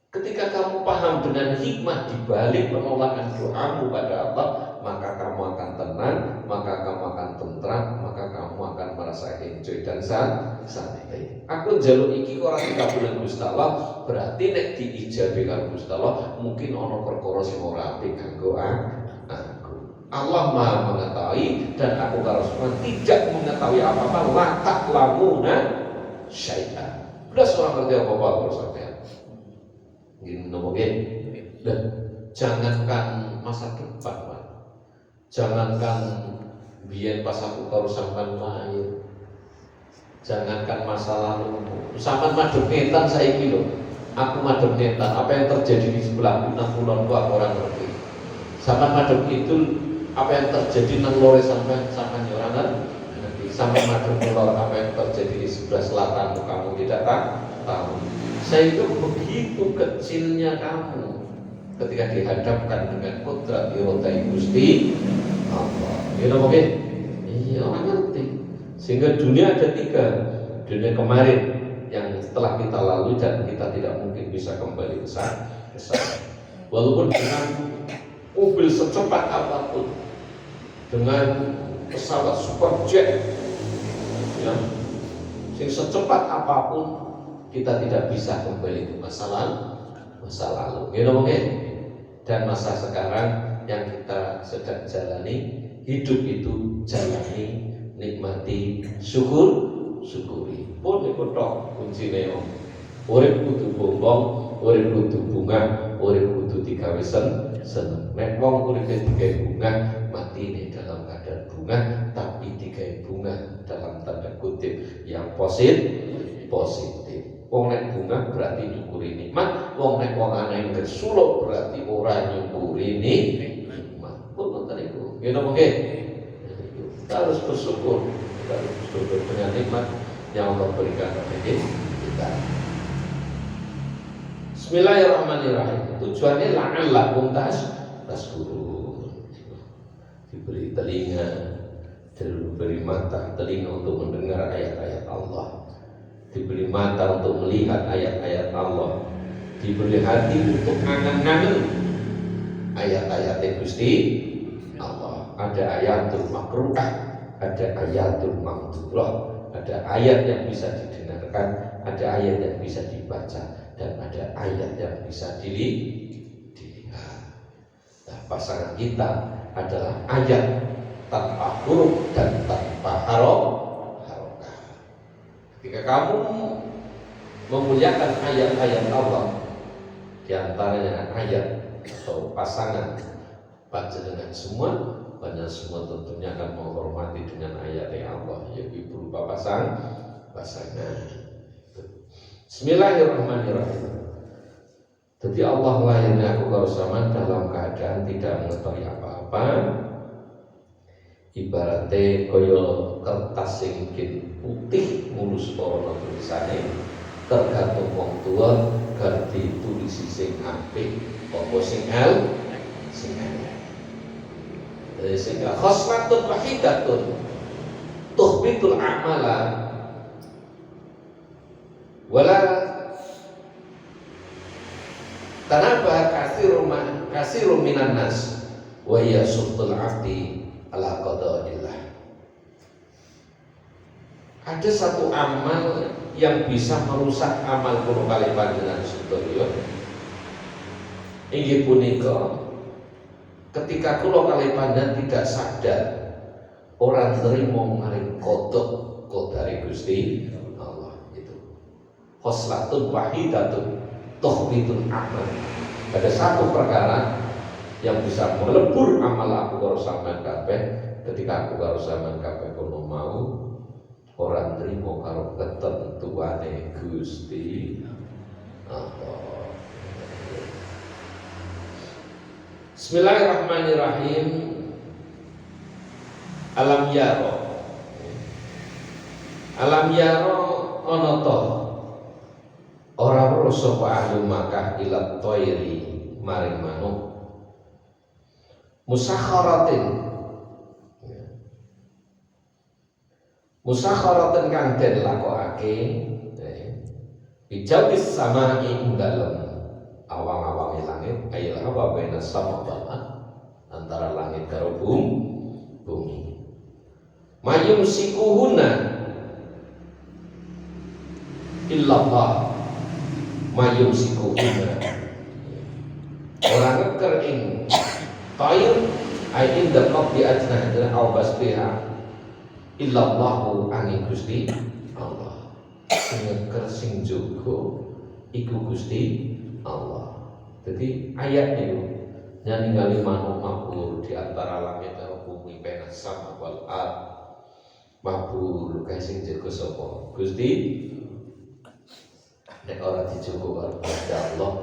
Ketika kamu paham dengan hikmah dibalik penolakan doamu pada Allah, maka kamu akan tenang, maka kamu akan tentram, maka kamu akan merasa enjoy dan santai. Aku njaluk iki ora dikabulkan Gusti Allah, berarti nek diijabi karo Gusti Allah, mungkin ana perkara sing ora apik kanggo aku. Allah Maha mengetahui dan aku karo semua tidak mengetahui apa-apa latak lamuna syaitan. Belas orang ngerti apa-apa kalau sampean. Gini mungkin. Dan jangankan masa depan, Pak. Jangankan biyen pas aku karo sampean lahir. Jangankan masa lalu. Sampean madhep ngetan saiki lho. Aku madhep ngetan. Apa yang terjadi di sebelah kulon aku orang ngerti. Sampean madhep itu apa yang terjadi nang lore sampean ora ngerti. sampai madep kulon, apa yang terjadi di sebelah selatan kamu tidak tahu. Saya itu begitu kecilnya kamu ketika dihadapkan dengan kodrat irodai Gusti Allah. Gitu mungkin? Iya, orang ngerti. Sehingga dunia ada tiga. Dunia kemarin yang setelah kita lalui dan kita tidak mungkin bisa kembali ke sana. Walaupun dengan mobil secepat apapun, dengan pesawat superjet, ya, secepat apapun, kita tidak bisa kembali ke masa lalu. Gitu mungkin? Dan masa sekarang yang kita sedang jalani, hidup itu jalani, nikmati, syukuri. Pun iku tok kuncine. Urip kudu bombong, urip kudu bunga, urip kudu digawe seneng. Nek wong uripe digawe bunga, matine dalam keadaan bunga, tapi digawe bunga dalam tanda kutip yang positif. Wong nek bunga berarti nyukuri nikmat, wong nek wong aneh gersuluk berarti ora nyukuri nikmat. Pun ngoten iku. Gitu mungkin. Kita harus bersyukur, dengan nikmat yang Allah berikan kepada kita. Bismillahirrahmanirrahim. Tujuannya la'allakum tashkurun. Diberi telinga, diberi mata, telinga untuk mendengar ayat-ayat Allah, diberi mata untuk melihat ayat-ayat Allah, diberi hati untuk angan-angan ayat-ayat Gusti Allah. Ada ayatul makruhah, ada ayatul mamdurah, ada ayat yang bisa didengarkan, ada ayat yang bisa dibaca, dan ada ayat yang bisa dilihat. Nah, pasangan kita adalah ayat tanpa huruf dan tanpa harokah. Ketika kamu memuliakan ayat-ayat Allah, diantaranya ayat atau pasangan panjenengan semua tentunya akan menghormati dengan ayat-ayat Allah, yaitu berupa pasangan. Bismillahirrahmanirrahim. Jadi Allah lahirnya aku karo sampean dalam keadaan tidak mengetahui apa-apa. Ibaratnya kaya kertas sing putih mulus ora tulisane, tergantung wong tua ganti tulisi sing apik apa sing elek. Sehingga khoslatun wahidatun tuhbitul a'mala wala tanabah kasirum minan nas wa hiya sultul abdi ala qada'illah. Ada satu amal yang bisa merusak amal kulo kali panjenengan sedaya. Inggih punika ketika kulo kali panjenengan tidak sadar orang nerimo maring kodok dari Gusti Allah itu. Khoslatun wahidatun tuhbitun amal. Ada satu perkara yang bisa melebur amal aku karo sampean kabeh ketika aku karo sampean kabeh kono mau orang nerimo karo ketentuane Gusti Allah. Bismillahirrahmanirrahim. Alam yaro ana ta ora weruh sapa ahli Makkah ila thairi maring manuk musakharatin kang den lakokake bijawis samai ing dalem awang-awange langit ayil hawa baina sama wal antara langit karo bumi. Mayum sikuhuna illallah, mayum sikuhuna orang ngeker ing tayyib ayin dapat di ajnah dan awbasbiha illallahu angin Gusti Allah. Ngeker sing jogo iku Gusti Allah. Jadi ayat itu yang ningali manuk mabur di antara langit karo bumi penas sama wal ard. Mabur kae sing jaga sapa? Gusti. Nek ora dijogo karo Gusti Allah,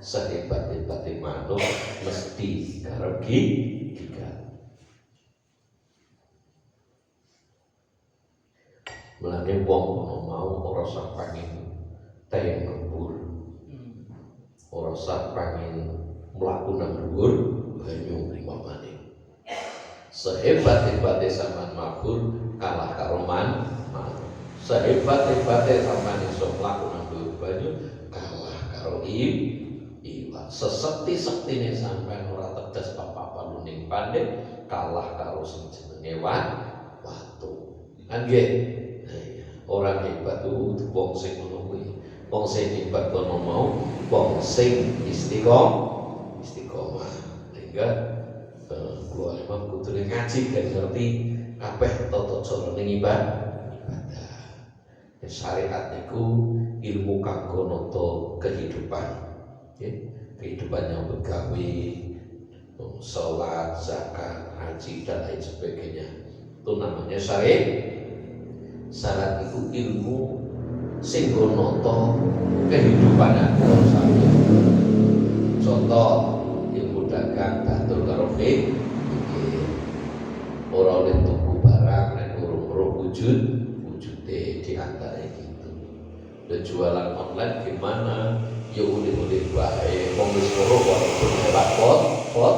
sehebat-hebatnya manuk mesti karep gigal. Mulane wong ono mau ora usah pengin teh ngembur. Ora usah pengin mlaku nang dhuwur banyu limamane. Sehebat-hebate sampean mabur kalah karo man. Sehebat-hebate sampean iso mlaku nang dhuwur banyu kalah karo iwak. Sesekti-sektine sampean ora tegas papa-papa ning pandhe kalah karo sing jenenge watu. Nggih. Orang hebat itu wong sing ngono kuwi. Wong sing hebat kono mau wong sing istiqomah. Sehingga kula imam kudu ngaji ben ngerti kabeh tata cara ning ibadah. Syariat niku ilmu kanggo nata kehidupan. Kehidupan yang begawe, salat, zakat, haji dan lain sebagainya. Itu namanya syariat. Syarat itu ilmu sing nata kehidupan sampeyan. Contoh ilmu dagang batul karo fikih. Ora oleh tuku barang nek urung wujude di antara itu. Dan jualan online gimana? Ya udah bae wong wis ora walaupun lewat foto.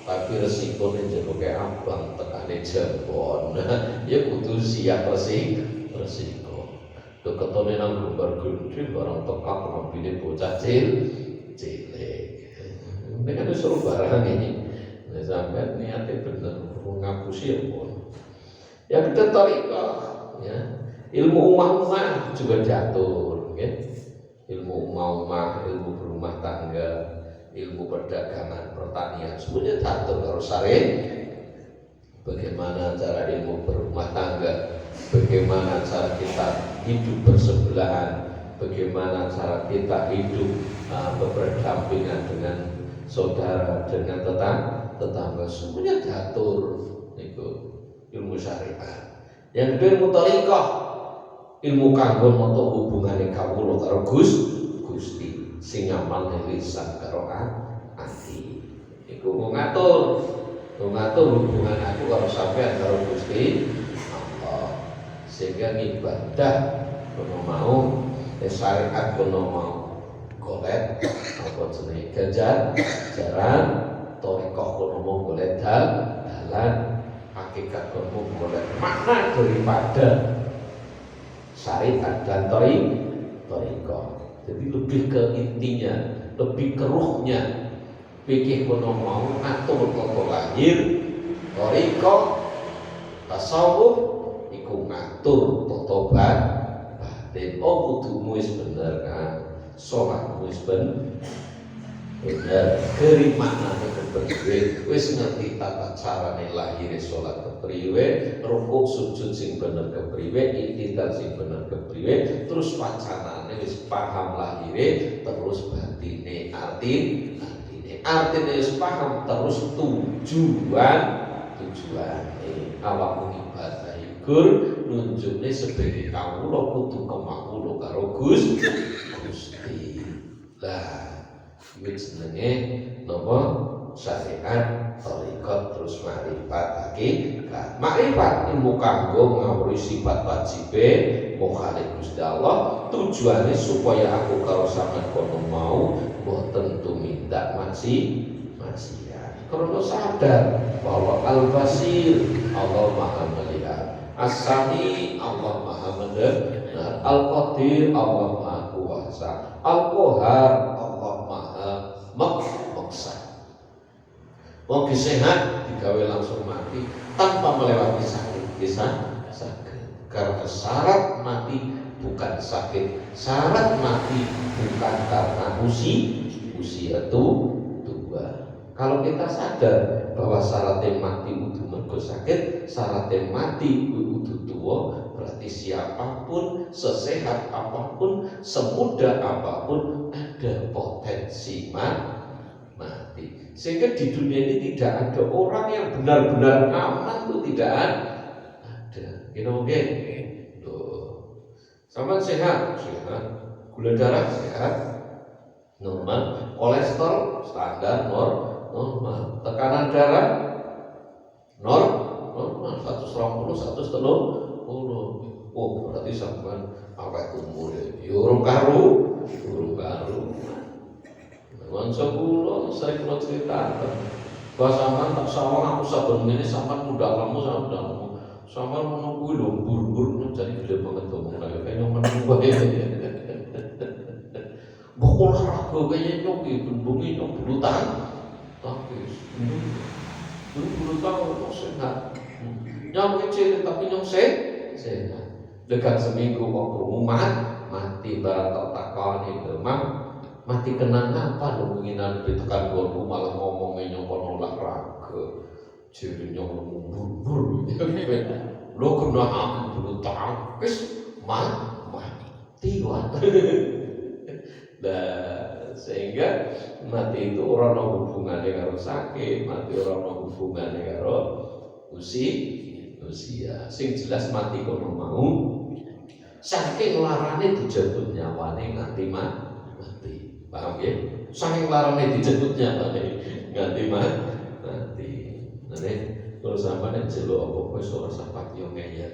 Tapi resikonya jadi kayak abang tekane jambon. Ya kudu siap resiko. Lho ketone nang gambar gede barang tekak mobilnya bocah cilik. Dengan disuruh barang ini. Nah, sampai niatnya bener ngapusi ya pun. Yang kedua tariqah, ya. Ilmu umah-umah juga diatur, ya. Ilmu umah-umah, ilmu berumah tangga, ilmu perdagangan, pertanian, semuanya diatur karo syariat. Bagaimana cara ilmu berumah tangga, bagaimana cara kita hidup bersebelahan, bagaimana cara kita hidup berdampingan dengan saudara, dengan tetangga, semuanya diatur itu ilmu syariat. Yang kedua ilmu thariqah, ilmu kanggo nata hubungane kawula karo Gusti sing ngamalne lisan karo ati. Iku ngatur hubungan aku karo sampean karo Gusti Allah. Sehingga ibadah kono mau syariat kono mau golek apa jenenge ganjaran, thariqah kono mau golek dalan, hakikat kono golek makna daripada syariat dan thariqah. Jadi lebih ke intinya, lebih ke ruhnya. Pikir kono mau atur tata lahir, thariqah, tasawuf iku ngatur tata batin. Oh wudumu wis bener kan, salatmu wis bener, keri maknane kepriwe, wis ngerti tata carane lahir salat kepriwe, rukuk sujud sing bener kepriwe, i'tidal sing bener kepriwe, terus wacanane wis paham lahire, terus batine artine wis paham, terus tujuane awakmu ibadah iku nunjukne sebagai kawula kudu kemawula karo Gusti. Lah iki jenenge napa? Syariat, thariqah, terus ma'rifat, hakikat. Ma'rifat ilmu kanggo ngawruhi sifat wajibe mukhalif Gusti Allah, tujuane supaya aku karo sampeyan kono mau boten tumindak maksiat. Karena sadar bahwa Al-Basir Allah Maha melihat, As-Sami Allah Maha mendengar, Al-Qadir Allah Maha kuasa, Al-Qahar Allah Maha maksa. Wong sehat digawe langsung mati tanpa melewati sakit. Karena syarat mati bukan sakit, syarat mati bukan karena usia tua. Kalau kita sadar bahwa syaratnya mati udah mergo sakit, syaratnya mati udah tua, berarti siapapun, sesehat apapun, semudah apapun ada potensi mati. Sehingga di dunia ini tidak ada orang yang benar-benar aman, itu tidak ada. Oke? Sama sehat, gula darah sehat, normal, kolesterol standar normal, tekanan darah normal, 120, 130 Oh, berarti sampean awake umure ya urung karu. Kanca kula sering kula critakan, bahwa sampean tak sawang aku saben ngene sampean muda kamu sampean ngono kuwi lho bur-bur jadi gede banget ngomong kaya meneng wae. Mbok olahraga kaya nyok iki bengi nyok bulu tangkis. Bulu tangkis sehat. Nyok kecil tapi nyok sehat. Dekat seminggu kok rumah mati barang takoni Mam mati kenapa lo menginan ditekan golu malah ngomongnya nyokon olahraga jadi nyokon bur lo kena aku bulu tangkis mati wah. Nah, sehingga mati itu orang no hubungannya karo sakit, mati orang no hubungannya karo usia. Sing jelas mati kono mau saking larane dijemput nyawane nganti mati. Paham ya? Saking larane dijemput nyawane nganti mati. Nah, kalau sampeyan nek jeluk apa wis ora sapat yo ngeyel.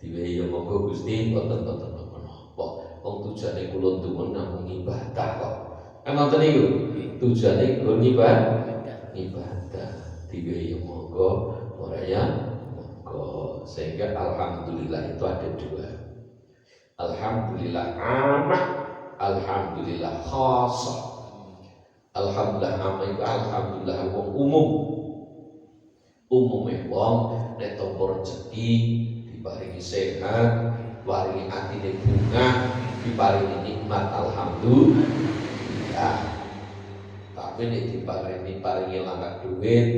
Diwehi yo monggo Gusti boten napa. Wong tujuane kula ndungun namung ibadah kok. Kan ngoten niku. Tujuane kula ibadah. Diwehi yo monggo ora ya monggo. Sehingga alhamdulillah itu ada dua. Alhamdulillah anak, alhamdulillah khasah. Alhamdulillah anak itu alhamdulillah wong umume wong nek tampa rezeki diparingi sehat, paringi atine bunga, diparingi nikmat alhamdulillah. Tapi nek diparingi langak duit,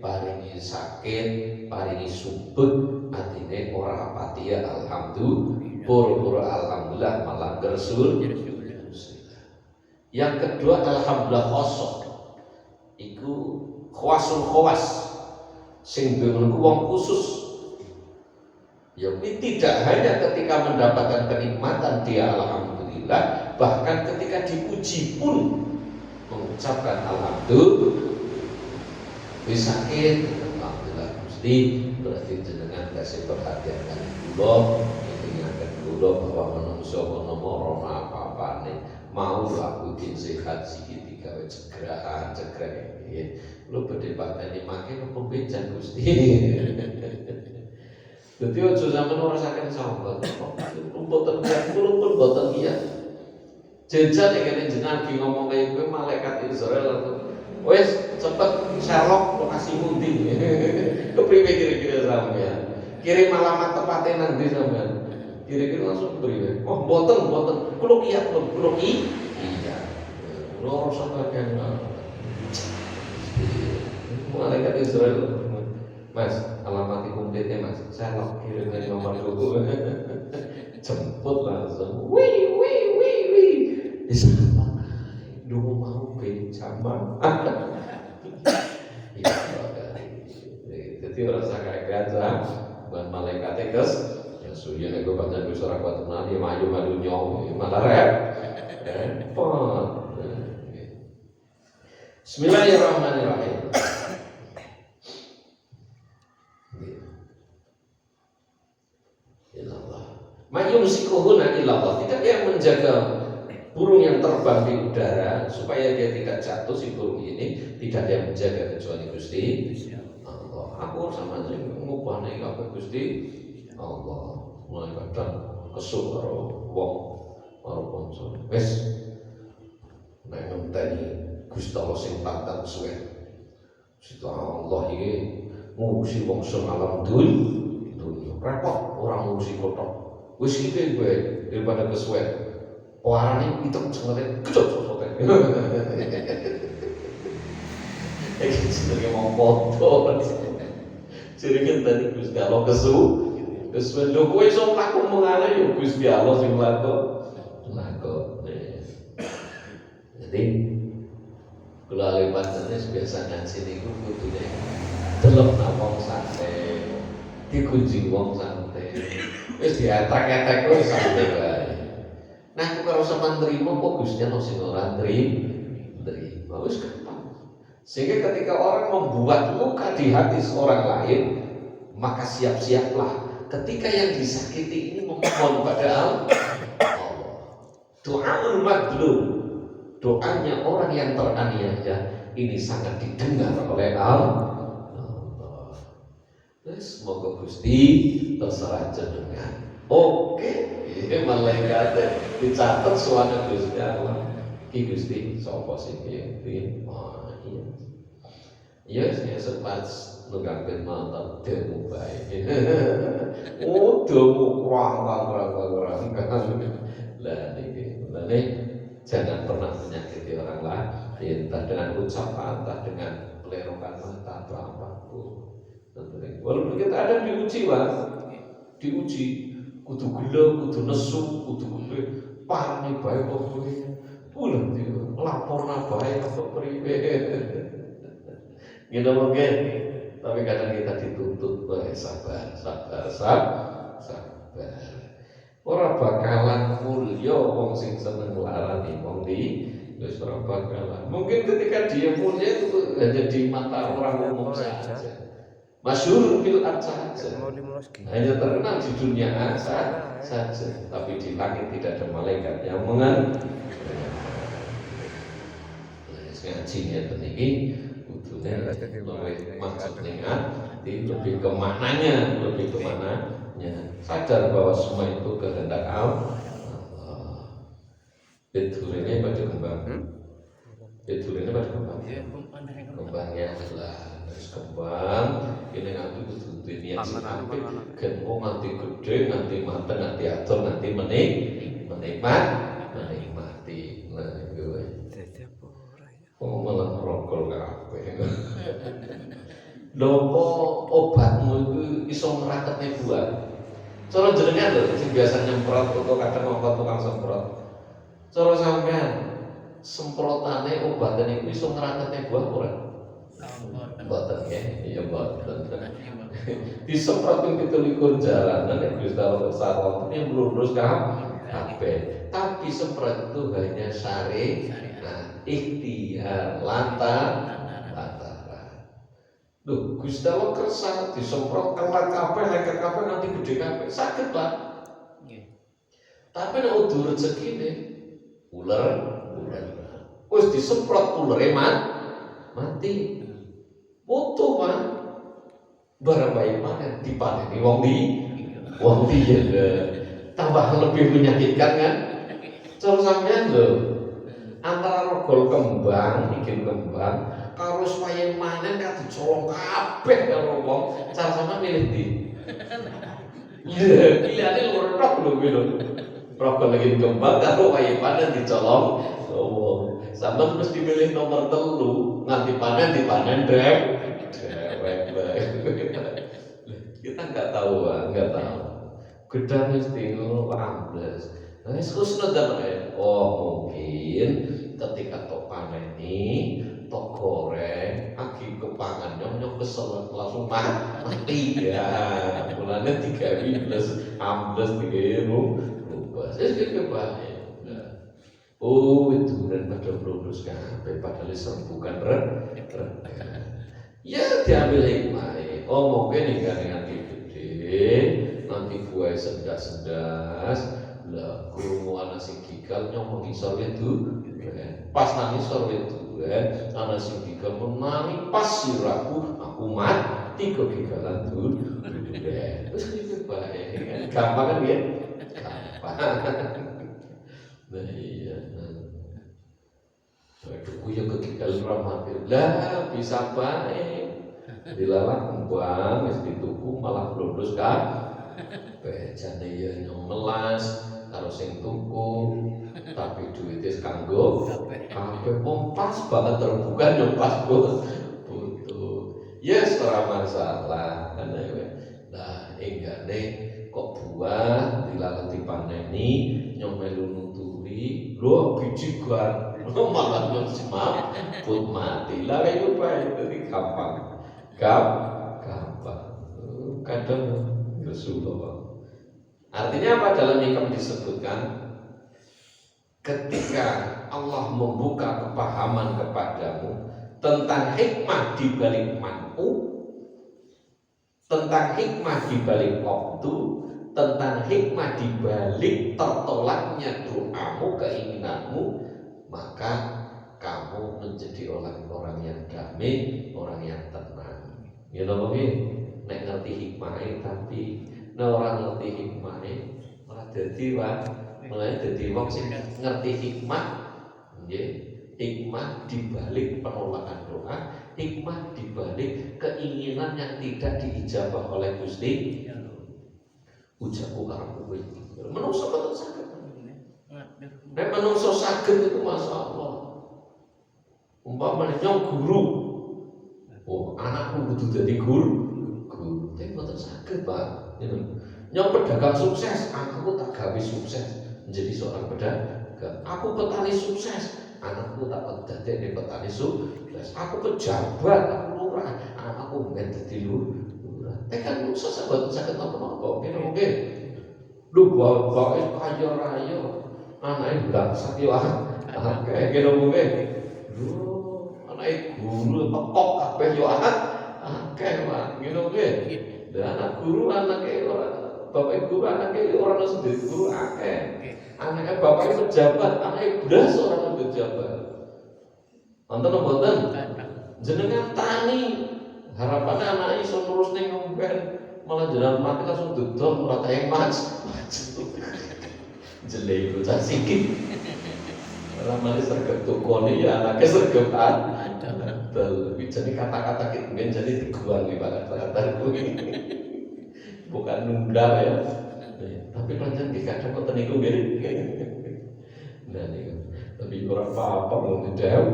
paringi sakit, paringi subut, atine ora pati ya alhamdulillah. Pura-pura alhamdulillah malah gersul. Yang kedua alhamdulillah khosok. Iku khawasul khawas. Sing ngono wong khusus. Ya, tidak hanya ketika mendapatkan kenikmatan dia alhamdulillah, bahkan ketika dipuji pun mengucapkan alhamdulillah. Bisa sakit, alhamdulillah Gusti, berarti jenengan kasih perhatian kan kula, ingatkan kula bahwa menungso kono ora apa-apane, mau aku sehat sikit digawe cegrek iki. Lu badhe pateni makin apa benjan Gusti. Jadi ojo sampeyan ora saking sahabat. Mboten pun mboten iya. Jajan iki jenengan ki ngomong kaya kowe malaikat Israel. Wes cepet Sherlock lokasi mundi. Kepriwe kira-kira sampeyan? Kirim alamat tepatnya nang ndi sampeyan? Kira-kira langsung kepriwe? Oh, mboten. Kulo iya. Iya. Kulo ora sampeyan. Malaikat Israel. Mas, alamat komplit Mas. Sherlock kirim dari nomor dulu. Jemput langsung. Wih. Bisa dulu mau bencaman. Iya, jadi rasa kayak gajah, bukan malaikat kes. Ya sudah nego baca suara kuat tenan, ya maju nyong, malah repot. Bismillahirrahmanirrahim. Mayumsikuhuna illallah. Tidak yang menjaga burung yang terbang di udara supaya dia tidak jatuh, si burung ini tidak yang menjaga kecuali Gusti Allah. Aku sama sing ngubahne kabeh Gusti Allah. Mulai kadang kesuk karo wong karo kanca. Wis nek ngenteni Gusti Allah sing tatan suwe. Gusti Allah iki ngurusi wong sing alam dunya. Repot orang ngurusi kotor. Wis iki kowe daripada kesuwen. Warane pitung cengelet gedhok sosote. Iki jenenge wong padha. Jenenge tadi Gusti Allah kesuwen lho kowe iso mlaku mengane ya Gusti Allah sing mlaku. Jadi kula lewatane biasa ngaji niku kudune delok nang wong santai, dikunjing wong santai. Wis diatrek-atrek wis santai wae. Nah, aku karo sampean nrimo kok Gusti Allah sing ora nrimo. Wis gampang. Sehingga ketika orang membuat luka di hati seorang lain, maka siap-siaplah ketika yang disakiti ini memohon pada Allah, doaul madlum, doanya orang yang teraniaya ini sangat didengar oleh Allah. Semoga Gusti terserah jenengan. Oke, malaikat dicatat suara Gusti Allah. Ki Gusti sapa sing piye? Iya, saya sempat nunggakin mata demo baik. Oh, demo kurang. Lah ini jangan pernah menyakiti orang lain, entah dengan ucapan, entah dengan pelerokan mata atau apapun. Walaupun kita ada diuji diuji, kudu gelo, kudu nesu, kudu gede, parani baik kok priwe. Pulang dia laporna baik kok priwe. Gitu mungkin, tapi kadang kita dituntut sabar. Ora bakalan mulya wong sing seneng nglarani wong di wis ora bakalan. Mungkin ketika dia mulia itu hanya di mata orang umum saja. Masyhur fil saja. Hanya terkenal di dunia saja, tapi di langit tidak ada malaikat yang ngaji ngeten iki kudune luwih maksud ning ati, lebih ke maknanya, sadar bahwa semua itu kehendak Allah. Bedurene pada kembang. Kembangnya adalah terus kembang ini nanti kudu dunia sampai gen nganti gede, nganti mateng, nganti atur, nganti menikmati. Nah itu malah rokol kabeh. Lho obatmu itu iso ngraketne buah. Cara jenengan lho sing biasa nyemprot atau kadang ngongkon tukang semprot. Cara sampean semprotane obatane iku iso ngraketne buah ora? Mboten ya, iya mboten. Disemprot ping 17 jalanan nek Gusti Allah sarwa ini lurus kabeh. Tapi semprot itu hanya syariat, ikhtiar, lantaran. Loh, Gusti Allah kersa disemprot kelat kabeh, leket kabeh nanti gede kabeh. Saged, Pak. Tapi nek udur rezekine ular. Wis disemprot ulere mati. Butuh, Pak. Barang bayi panen dipaneni wong dia tambah lebih menyakitkan kan? Cara sampean lho, antara rogol kembang, bikin kembang, karo supaya manen kan dicolong kabeh karo wong, cara sampean milih ndi? Iya, pilihane loro tok lho kuwi lho. Rogol bikin kembang karo supaya manen dicolong. Oh, sampean mesti milih nomor 3, nganti panen dipanen dewek. Kita nggak tahu. Gedang mesti ambles. Nah, susah dapat. Oh mungkin ketika tok paneni, tok goreng, aki kepangan nyok kesel langsung mati ya. Mulanya 3 ambles 3 rubas. Itu baik. Oh itu dan pada lulus kan, padahal bukan ya diambil hikmah. Oh mungkin dengan gede, nanti buaya sedas, lah kurungu anak sing gigal nyomong isor itu, pas nangis isor itu, anak sing gigal menangis pas siraku, aku mati kegigalan tuh, terus itu baik, gampang kan ya, gampang. Nah iya, aku yang kegigalan ramah, lah bisa baik. Dilalak kembang, mesti tuku malah lulus kan? Bejane ya nyomelas, karo sing tuku, tapi duitnya kanggo, kabeh pas banget terbuka pas butuh. Ya setelah masalah, nah enggak nih kok buah dilalak dipaneni, nyomelu nuturi, lo biji gan, lo malah nyemak, put mati, lah itu baik, jadi gampang. Kadang Rasulullah. Artinya apa dalam hikam disebutkan ketika Allah membuka kepahaman kepadamu tentang hikmah di balik man'u, tentang hikmah di balik waktu, tentang hikmah di balik tertolaknya doamu, keinginanmu, maka kamu menjadi orang yang damai, orang yang tenang. Ya napa nggih? Nek ngerti hikmahnya, tapi nek ora ngerti hikmahnya malah dadi wong sing ngerti hikmah, nggih. Hikmah di balik penolakan doa, hikmah di balik keinginan yang tidak diijabah oleh Gusti. Ujaku karo kowe. Menungso boten saged. Nek menungso saged itu masyaallah. Umpamane nyong guru. Oh, anakku kudu dadi guru. Tapi boten saged, Pak. Nyong pedagang sukses, anakku tak gawe sukses menjadi seorang pedagang. Aku petani sukses, anakku tak dadi petani sukses. Aku pejabat, aku lurah, anakku mung dadi lurah. Tekan sukses boten saged napa-napa. Nggih. Lho bapake kaya raya, anake blangsak yo akeh kene nggih. Lho, anake guru pekok kabeh yo akeh, Pak. Ngene nggih. Lah anak guru anake ora, bapak guru anake ora sendiri guru akeh. Anake bapak pejabat, anake blas ora pejabat. Wonten apa mboten? Jenengan tani, harapannya anak iso nurus ning ngomben, malah jenengan mati langsung dodol ora tayang mas. Jelek bocah sikit. Malah mari sergap tukone ya anake sergap adol. Jadi kata-kata kita jadi diguang nih kata-kata kuwi. Bukan nunda ya. Tapi pancen dikadang ngoten niku nggih. Nah niku. Tapi ora apa-apa wong ndau.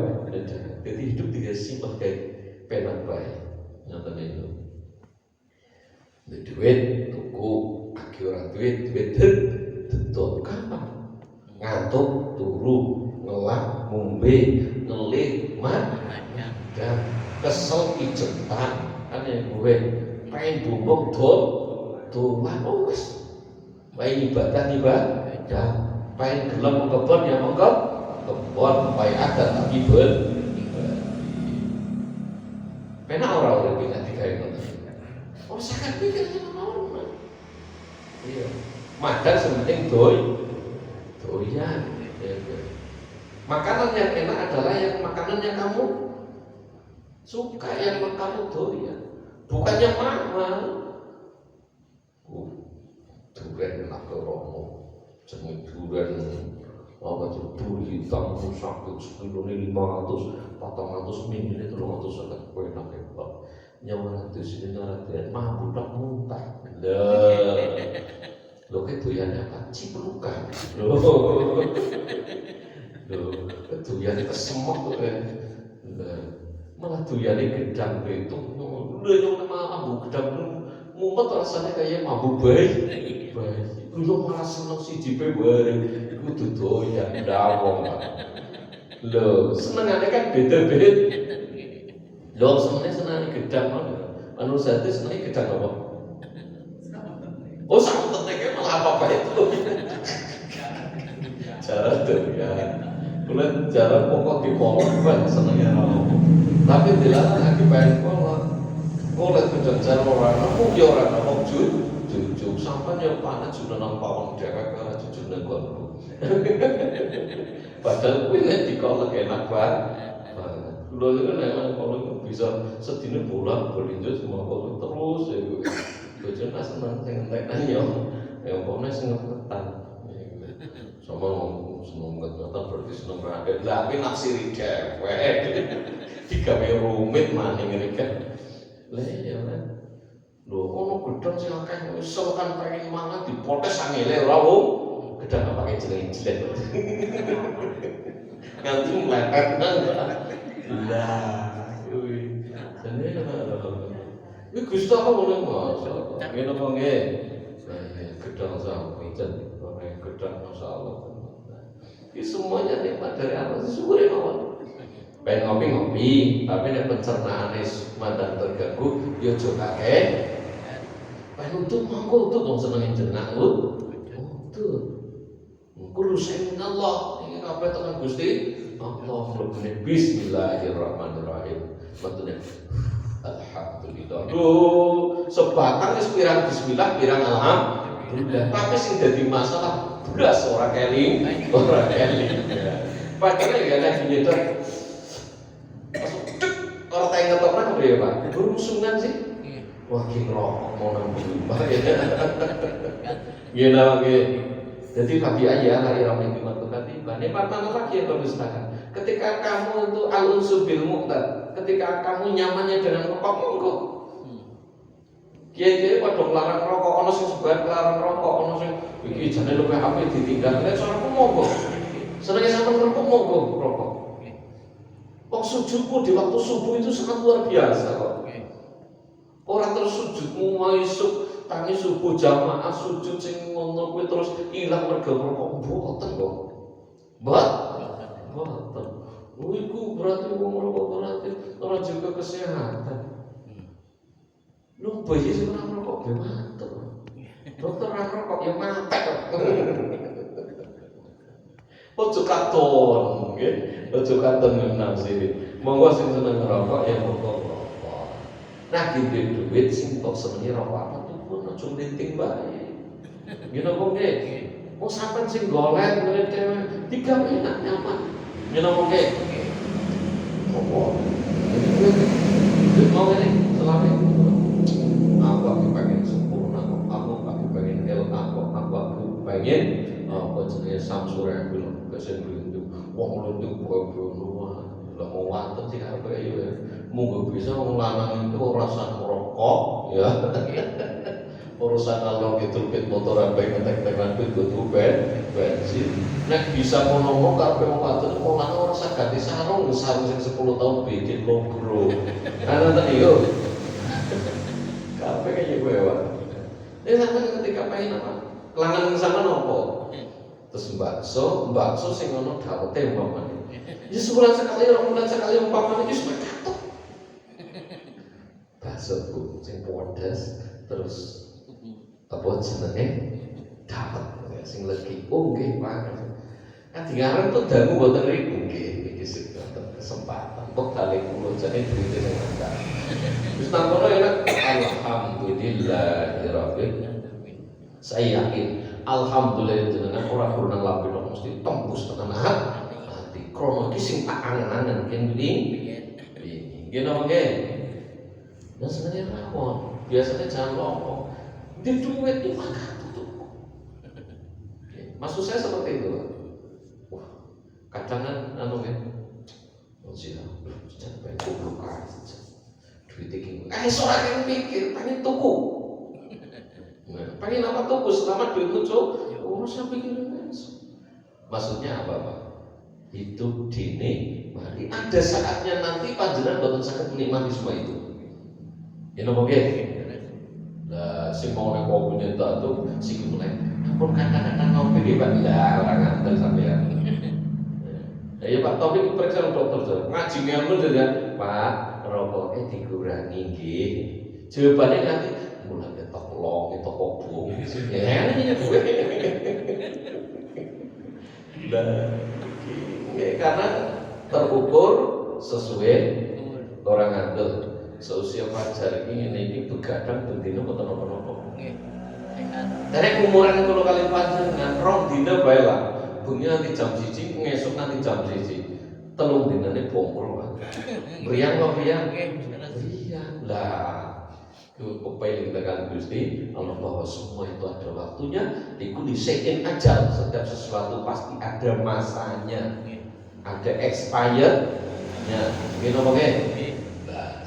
Jadi hidup dikasih pakai penak bae. Ngoten niku. Duit tuku, aki ora duit dedot kapan? Ngantuk, turu, ngelak, ngombe, ngelih, dan kesel ijetan. Kan yang gue pengen bumbung dolan wis. Pengen ibadah, pengen gelem kebon ya monggo kebon, pengen adat tapi penak ora urip nek digawe ngoten. Ora sakit pikirnya mawon. Iya. Madan sementing doyan. Makanan yang enak adalah yang makanan yang kamu suka, yang kamu doyan. Bukan yang mahal. Durian enak ke romo. Jeneng durian apa durian hitam sakit sekilo 500, 400 ml 350 enak hebat. Nyawa itu sini naraden mampu tak muntah. Lo kedoyan apa? Ciplukan. Lo kedoyan kesemek tuh kan. Malah doyan gedang itu. Lo yang mampu gedang mumet rasanya kayak mampu bayi. Lo malah seneng si jipe bareng. Itu doyan dawong. Lo senengannya kan beda-beda. Lo seneng gedang mana? Anu sate seneng gedang apa? Oh sama tenteknya malah apa itu? Cara tuh ya. Kulit cara pokok di kolong kan senengnya apa? Tapi dilarang lagi bayar kolong. Kulit gedang cara orang ngomong ya orang ngomong jujur sampai yang panas sudah nampak orang dewek karena jujur negor. Padahal kulit di kolong enak banget. Kulo itu kan emang kalau bisa sedina bulan berlinjau semua kalau terus ya gue. Bojone seneng sing entek yo. Ya pokoknya sing ngetan. Sama ngomong seneng ngetan berarti seneng rakyat. Lah tapi naksiri dewek. Digawe rumit maning ngene kan. Lah ya kan. Lho ono gedang sing akeh wesel kan pengen mangan dipotes angele ora wong. Gedang apa pakai jelek-jelek. Nganti mlepet nang. Lah, kuwi. Jane iki Gusti apa ngono Mas? Ngene apa nggih? Gedang sapi jan, gedang masyaallah. Iki semuanya nikmat dari Allah, syukure mawon. Pengen ngopi, tapi nek pencernaane mandan terganggu, ya aja kakek. Pengen utuh mangko utuh wong senenge jeneng utuh. Kulo sing Allah, iki kabeh tenan Gusti. Allah mlebune bismillahirrahmanirrahim. Matune alhamdulillah. Duh, sebatang wis pirang bismillah, pirang alhamdulillah. Tapi sing dadi masalah blas ora keling. Padahal ya lagi nyetor. Orang tanya ngetoknya apa ya Pak? Berusungan sih. Wah ki ngerokok mau nambah Pak ya. Gila lagi. Jadi Nabi ayah lahir ramai kimat berkati. Ini mana lagi yang perlu diserahkan. Ketika kamu itu al-unsu bil muqtad, ketika kamu nyamannya dengan rokok, monggo. Kiai-kiai pada melarang rokok, ono sing sebar melarang rokok, ono sing iki jane luwih apik ditinggal. Nek soalku monggo. Senenge sampean rokok monggo rokok. Kok sujudmu di waktu subuh itu sangat luar biasa kok. Orang terus sujudmu maisuk tangi subuh jamaah sujud sing ngono kuwi terus ilang mergo rokok mboten kok. Mboten. Iku berarti wong rokok berarti ora jaga kesehatan. Lu bayi sing ora rokok ge mantep. Dokter ora rokok ya mantep. Ojo katon, nggih. Ojo katon nang sini. Monggo sing seneng ngerokok ya monggo. Nah, duit sing kok senenge rokok apa tuh pun aja nglinting bae. Ngene kok nggih. Wong sampean sing golek ngene dhewe digawe enak nyaman. Ngene kok nggih. Apa? Duit mau ngene selama aku pengen sempurna, aku pengen aku pengen apa jenenge samsure kuwi kesen blunduk. Wong blunduk kok lah mau wonten sing arep ya. Monggo bisa wong lanang itu ora merokok ya. Urusan kalau gitu motoran bae ngetek-tekan kudu bensin. Nek bisa ngono kabeh wong wadon wong lanang ora usah ganti sarung sing 10 tahun bikin logro. Ana ta yo. Kabeh kaya kowe wae. Sampeyan ketika pengen apa? Lanang sama nopo? Terus bakso sing ono dawete umpamane. Ya sebulan sekali, orang bulan sekali umpamane wis mekatok. Bakso sing pedes terus apa jenenge dapat sing legi. Oh nggih Pak. Kadingaran tuh dangu mboten ribu nggih iki sing kesempatan. Kok kali kula jane duwite sing akeh. Wis tampono enak alhamdulillahirabbil. Saya yakin alhamdulillah jenengan ora kurang lampir mesti tembus tenan hati. Krono iki sing tak angen-angen ken iki. Nggih napa nggih? Nah sebenarnya rawon, biasanya jangan longkok. Di duit ini maka tutup. Maksud saya seperti itu. Wah, kadang kan ya. Sila, jangan pengen goblok aja. Duit iki. Soalnya yang mikir, pengen tuku. Pengen apa tuku selama duit muncul? Saya pikirin maksudnya apa Pak? Hidup dini, mari ada saatnya nanti panjenengan boten saged menikmati semua itu. Ya napa nggih? Lah sing mau nek kopi nyetak tuh sing mulai. Ampun kadang-kadang ngopi nggih Pak, lah ora ngantel sampean. Ya Pak, topik periksa dokter. Ngaji ngelmu ya, Pak, rokoknya dikurangi nggih. Jawabannya nanti mulai ketok long, ketok kobong. Ya ini gue. Karena terukur sesuai orang ngantel. Seusia pacar ini begadang bendino boten napa-napa. Nggih. Derek umuran kula kali panjenengan rong dina bae lah. Bengi nanti jam 1, ngesuk nanti jam 1. Telung dinane bongkol, Pak. Mriyang kok mriyang? Mriyang. Lah, kepeling tekan Gusti Allah bahwa semua itu ada waktunya, dikuli sein aja. Setiap sesuatu pasti ada masanya. Ada expired-nya. Ngene apa nggih?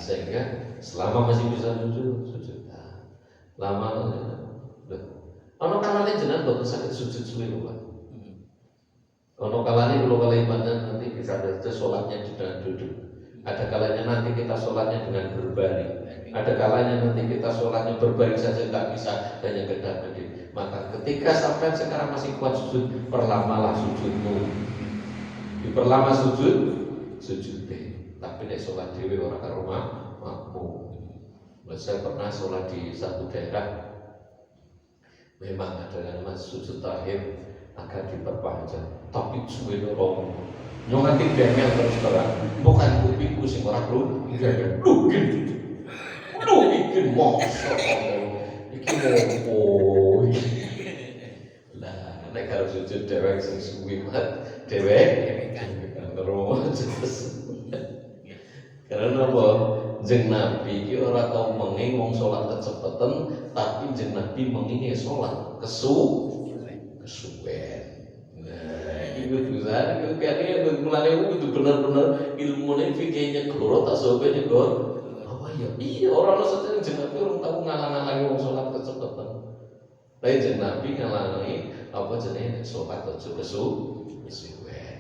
Sehingga selama masih bisa sujud. Lama ono kalane jenengan boten saged sujud suwe lho Pak. Ono kalane kula kali ibadah nanti bisa baca salatnya dengan duduk. Ada kalanya nanti kita salatnya dengan berbaring. Ada kalanya nanti kita salatnya berbaring saja tidak bisa hanya kedap-kedip. Maka ketika sampai sekarang masih kuat sujud, perlamalah sujudmu. Diperlama sujud deh. Tapi nek sholat dewe orang ke rumah makmum. Saya pernah sholat di satu daerah, memang ada nama sujud terakhir agak diperpanjang, tapi suwe dorong nyomatin bengkel terus terang. Bukan kupingku sing ora lu gini mosok iki opo. Lah nek karo sujud dhewek sing suwi banget dhewek terus. Karena apa? Jeung Nabi iki ora tau mengi wong salat kecepeten, tapi jeung Nabi mengi salat kesuwen. Nah, iku tulisan iku kene mulane kudu bener-bener ilmune fikih nyegoro tak sobe nyegor. Apa ya? Iya ora ono sate jeung Nabi urung tau ngalang-alangi wong salat kecepeten. Tapi jeung Nabi ngalangi apa jenenge salat aja kesuwen.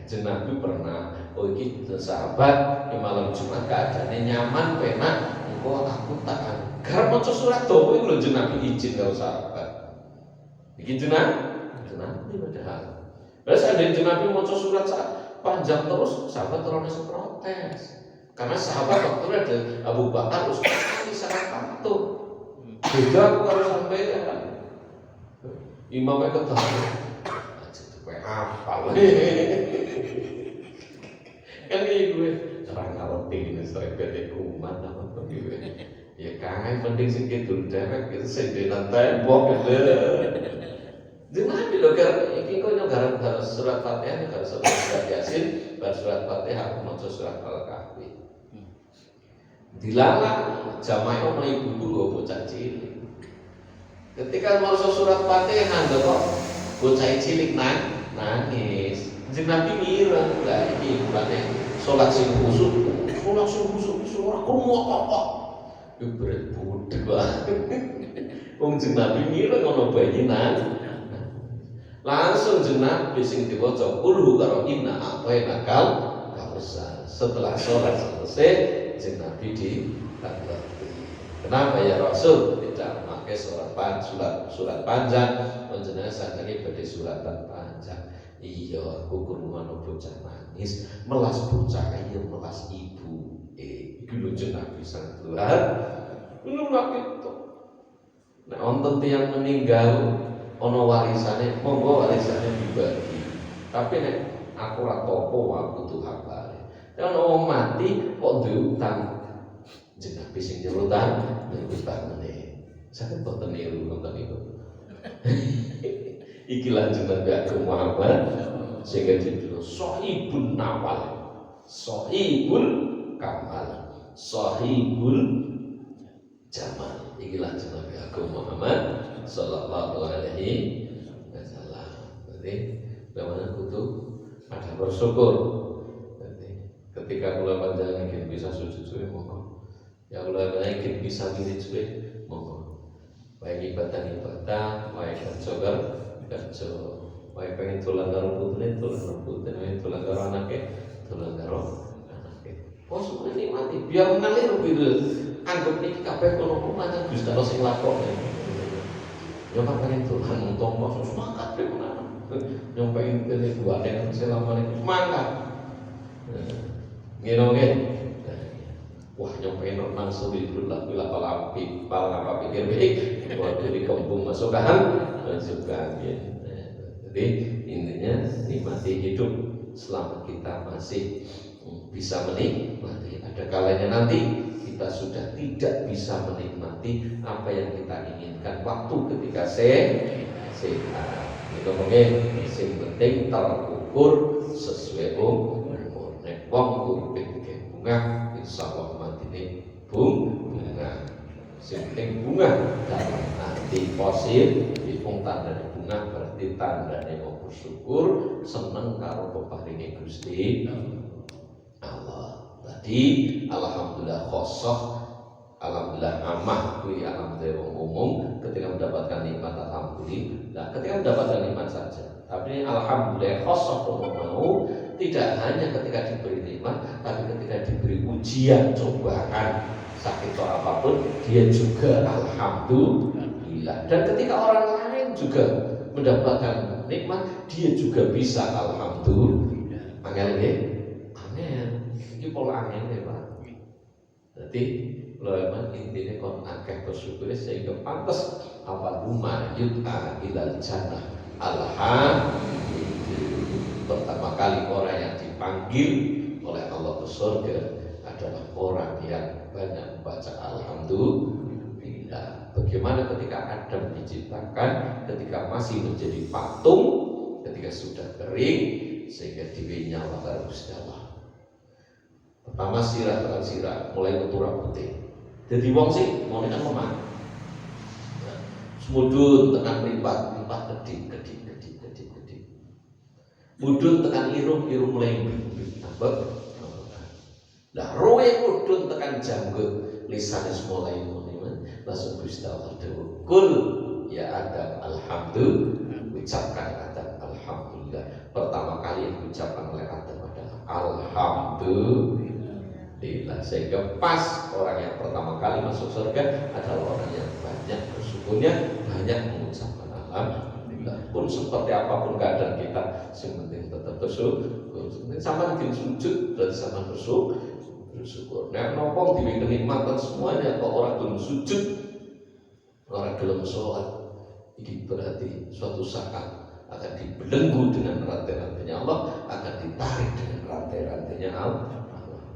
Jeung Nabi pernah iki sahabat di malam Jumat keadaannya nyaman penak engko aku tak garap maca surat dawa iku lho jeung Nabi izin karo sahabat. Iki jeneng Nabi padahal. Terus ada yang Nabi maca surat panjang terus sahabat ora iso protes. Karena sahabat waktu ada Abu Bakar terus pasti sangat patuh. Beda aku harus sampai imamnya ketawa. Aja hafal. Kan gue orang ngerti ini serempet kuman apa gue. Ya kan penting sing kidul dewek itu sing dina tembok gitu. Nabi lho iki kok nyong harus surat Fatihah harus surat Yasin, bar surat Fatihah maca surat Al-Kahfi. Dilarang jamaah ono ibu guru bocah cilik. Ketika maca surat Fatihah kok bocah cilik nangis. Jeung Nabi ngira lah iki ibadate salat sing khusyuk, ora krungu apa-apa. Yo berat budhe banget. Wong jeung Nabi ngira ngono bayi langsung jeung Nabi sing diwaca kulhu karo inna a'tainakal kautsar. Setelah sholat selesai jeung Nabi ditakbirkan. Kenapa ya Rasul tidak memakai surat panjang? Panjenengan sakjane badhe suratan panjang. Iya, aku krungu bocah nangis, melas bocah kaya melas ibu. Iki lho jeung Nabi sallallahu alaihi wasallam. Nek wonten tiyang meninggal ana warisane, monggo warisane dibagi. Tapi nek aku ora topo aku kudu habare. Nek ana wong mati kok duwe utang, jeneng Nabi sing nyurutan meneh. Saged boten niru ngoten niku. Iki lanjut Nabi Agung Muhammad sehingga judul Sohibul Nawal, Sohibul Kamal, Sohibul Jamal. Iki lanjut Nabi Agung Muhammad Sallallahu Alaihi Wasallam. Jadi bagaimana kudu ada bersyukur. Jadi ketika kula panjenengan ingin bisa sujud suwe monggo. Ya kula ingin bisa wirid suwe monggo. Baik ibadah, baik kerja kerja, wae pengen tulang karo putune, wae tulang karo anake, tulang karo anake. Pos ini mati, biar ngalir gitu. Anggap niki kabeh kono kumaha Gusti Allah sing lakone. Yo kan pengen tulang tompo semangat dhewe menawa. Yo pengen kene buane selama iki semangat. Ngene nggih. Wah, yang pengen renang sewibul lah bila palapi, apa pikir baik, waktu di kampung masukan. Jadi intinya nikmati hidup selama kita masih bisa menikmati. Ada kalanya nanti kita sudah tidak bisa menikmati apa yang kita inginkan waktu ketika sehat. Itu mungkin yang penting terukur sesuai umur. Nek wong urip bunga insyaallah matine bunga. Sing penting bunga dalam arti positif, wong tandane bunga berarti tandane mau bersyukur, seneng karo peparinge Gusti Allah. Tadi alhamdulillah khosoh, alhamdulillah amah kuwi alhamdulillah wong umum ketika mendapatkan nikmat alhamdulillah. Ketika mendapatkan nikmat saja. Tapi alhamdulillah khosoh mau tidak hanya ketika diberi nikmat, tapi ketika diberi ujian, cobaan, sakit atau apapun, dia juga alhamdulillah. Dan ketika orang lain juga mendapatkan nikmat, dia juga bisa alhamdulillah. Angel nggih? Angel. Iki pola angel ya, Pak. Jadi lho emang intine kon akeh bersyukur sehingga pantes apa rumah yut'a ilal jannah. Alhamdulillah. Pertama kali orang yang dipanggil oleh Allah ke surga adalah orang yang banyak membaca alhamdulillah. Nah, bagaimana ketika Adam diciptakan, ketika masih menjadi patung, ketika sudah kering, sehingga diwe nyawa karo Gusti Allah. Pertama sirah, mulai ketura putih. Jadi wong sing mau kan lemah. Mudun tekan mripat kedik. Mudun tekan irung mulai nambah. Lah roe mudun tekan janggut, lisane mulai langsung Gusti Allah dawuh, "Kul ya Adam alhamdulillah." Ucapkan Adam alhamdulillah. Pertama kali yang diucapkan oleh Adam adalah alhamdulillah. Sehingga pas orang yang pertama kali masuk surga adalah orang yang banyak bersyukurnya, banyak mengucapkan alhamdulillah. Pun seperti apapun keadaan kita, yang penting tetap bersyukur. Sama dengan sujud berarti sama bersyukur. Nah, nopong diwi kenikmatan semuanya kok orang belum sujud, orang belum sholat, ini berarti suatu saat akan dibelenggu dengan rantai-rantainya Allah, akan ditarik dengan rantai-rantainya Allah.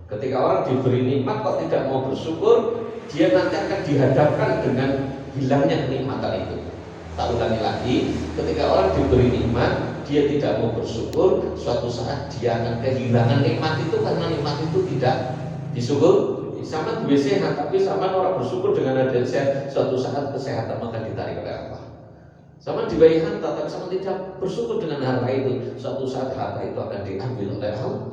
Ketika orang diberi nikmat kok tidak mau bersyukur, dia nanti akan dihadapkan dengan hilangnya kenikmatan itu. Tak ulangi lagi, ketika orang diberi nikmat, dia tidak mau bersyukur, suatu saat dia akan kehilangan nikmat itu karena nikmat itu tidak disyukur. Sama dua sehat, tapi sama orang bersyukur dengan adanya sehat, suatu saat kesehatan maka ditarik oleh Allah. Sama diwai harta, tapi sama tidak bersyukur dengan harta itu, suatu saat harta itu akan diambil oleh Allah.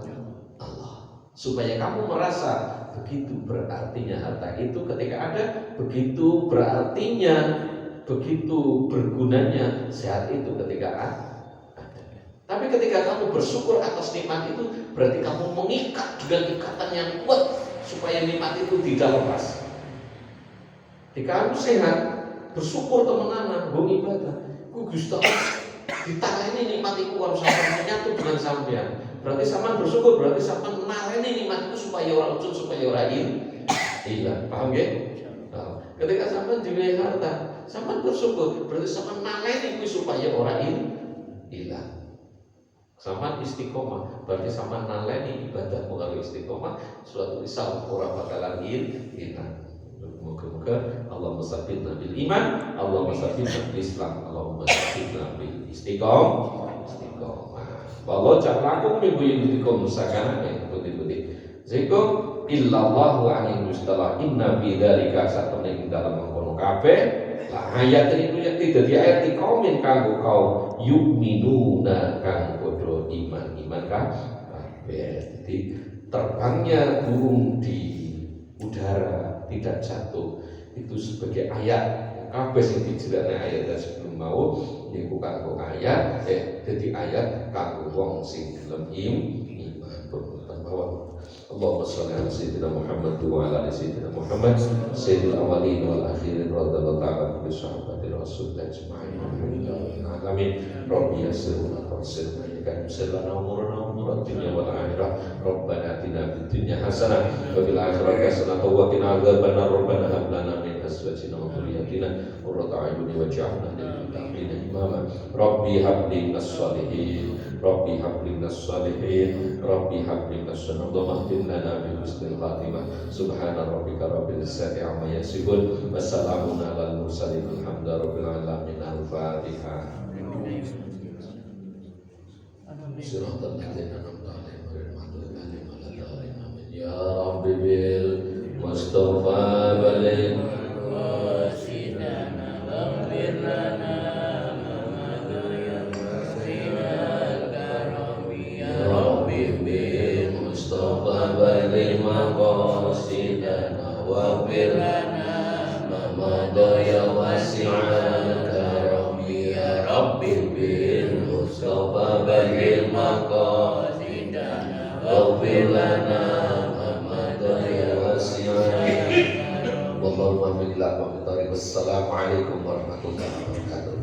Supaya kamu merasa begitu berartinya harta itu ketika ada, begitu berartinya, begitu bergunanya sehat itu ketika ada. Tapi ketika kamu bersyukur atas nikmat itu, berarti kamu mengikat dengan ikatan yang kuat supaya nikmat itu tidak lepas. Ketika kamu sehat, bersyukur temenanan, gue ibadah, gue Gusti Allah ditaleni nikmat itu harus sampai menyatu dengan sampean. Berarti sampean bersyukur, berarti sampean naleni nikmat itu supaya orang ucul, supaya orang iya, paham ya? Nah, ketika sampean diwehi harta, sampean bersyukur, berarti sampean naleni itu supaya orang hilang. Sampean istiqomah, berarti sampean naleni ibadahmu kalau istiqomah, suatu risau ora bakalan hilang. Moga-moga Allah masabitna bil iman, Allah masabitna bil Islam, Allah masabitna bil istiqomah. Wallahu ja'alakum min buyutikum sakana yang putih-putih. Zikum illallahu angin mustalah inna bi dzalika satuna ing dalam mengkono kabeh. Lah ayat ini tidak di ayat di kaumin kanggo kaum yu'minuna kang podo iman kabeh. Jadi terbangnya burung di udara tidak jatuh itu sebagai ayat kabeh sing dijelaskan ayat sebelum mau niku kanggo ayat dadi ayat kanggo wong sing gelem iman bahwa Allahumma sholli ala sayyidina Muhammad wa ala ali sayyidina Muhammad sayyidil awwalin wal akhirin radhiyallahu ta'ala bi sahabati rasul ajma'in amin rabbi yassir wa tafsir kan sirrana umurana umur dunya wal akhirah rabbana atina fid dunya hasanah wa fil akhirati hasanah wa qina adzabannar rabbana hab lana min azwajina wa dhurriyyatina qurrata a'yun waj'alna lil muttaqina imama rabbi hab lana as-salihin rabbi hab lana as-salihin rabbi hab lana as-salihin lana bi husnil khatimah subhana rabbika rabbil izzati amma yasifun wassalamun alal mursalin alhamdulillahi rabbil alamin al-fatihah. Siratal ladzina an'amta 'alaihim ghairil maghdubi 'alaihim waladdallin amin ya rabbi bil mustafa baligh wasidana waghfir lana ya rabbi bil mustafa baligh maqasidana waghfir lana ma ya wasi'al karami ya rabbi bil mustafa baligh maqasidana waghfir lana ma ya wasi'al wallahu a'lam. Wassalamualaikum warahmatullahi wabarakatuh.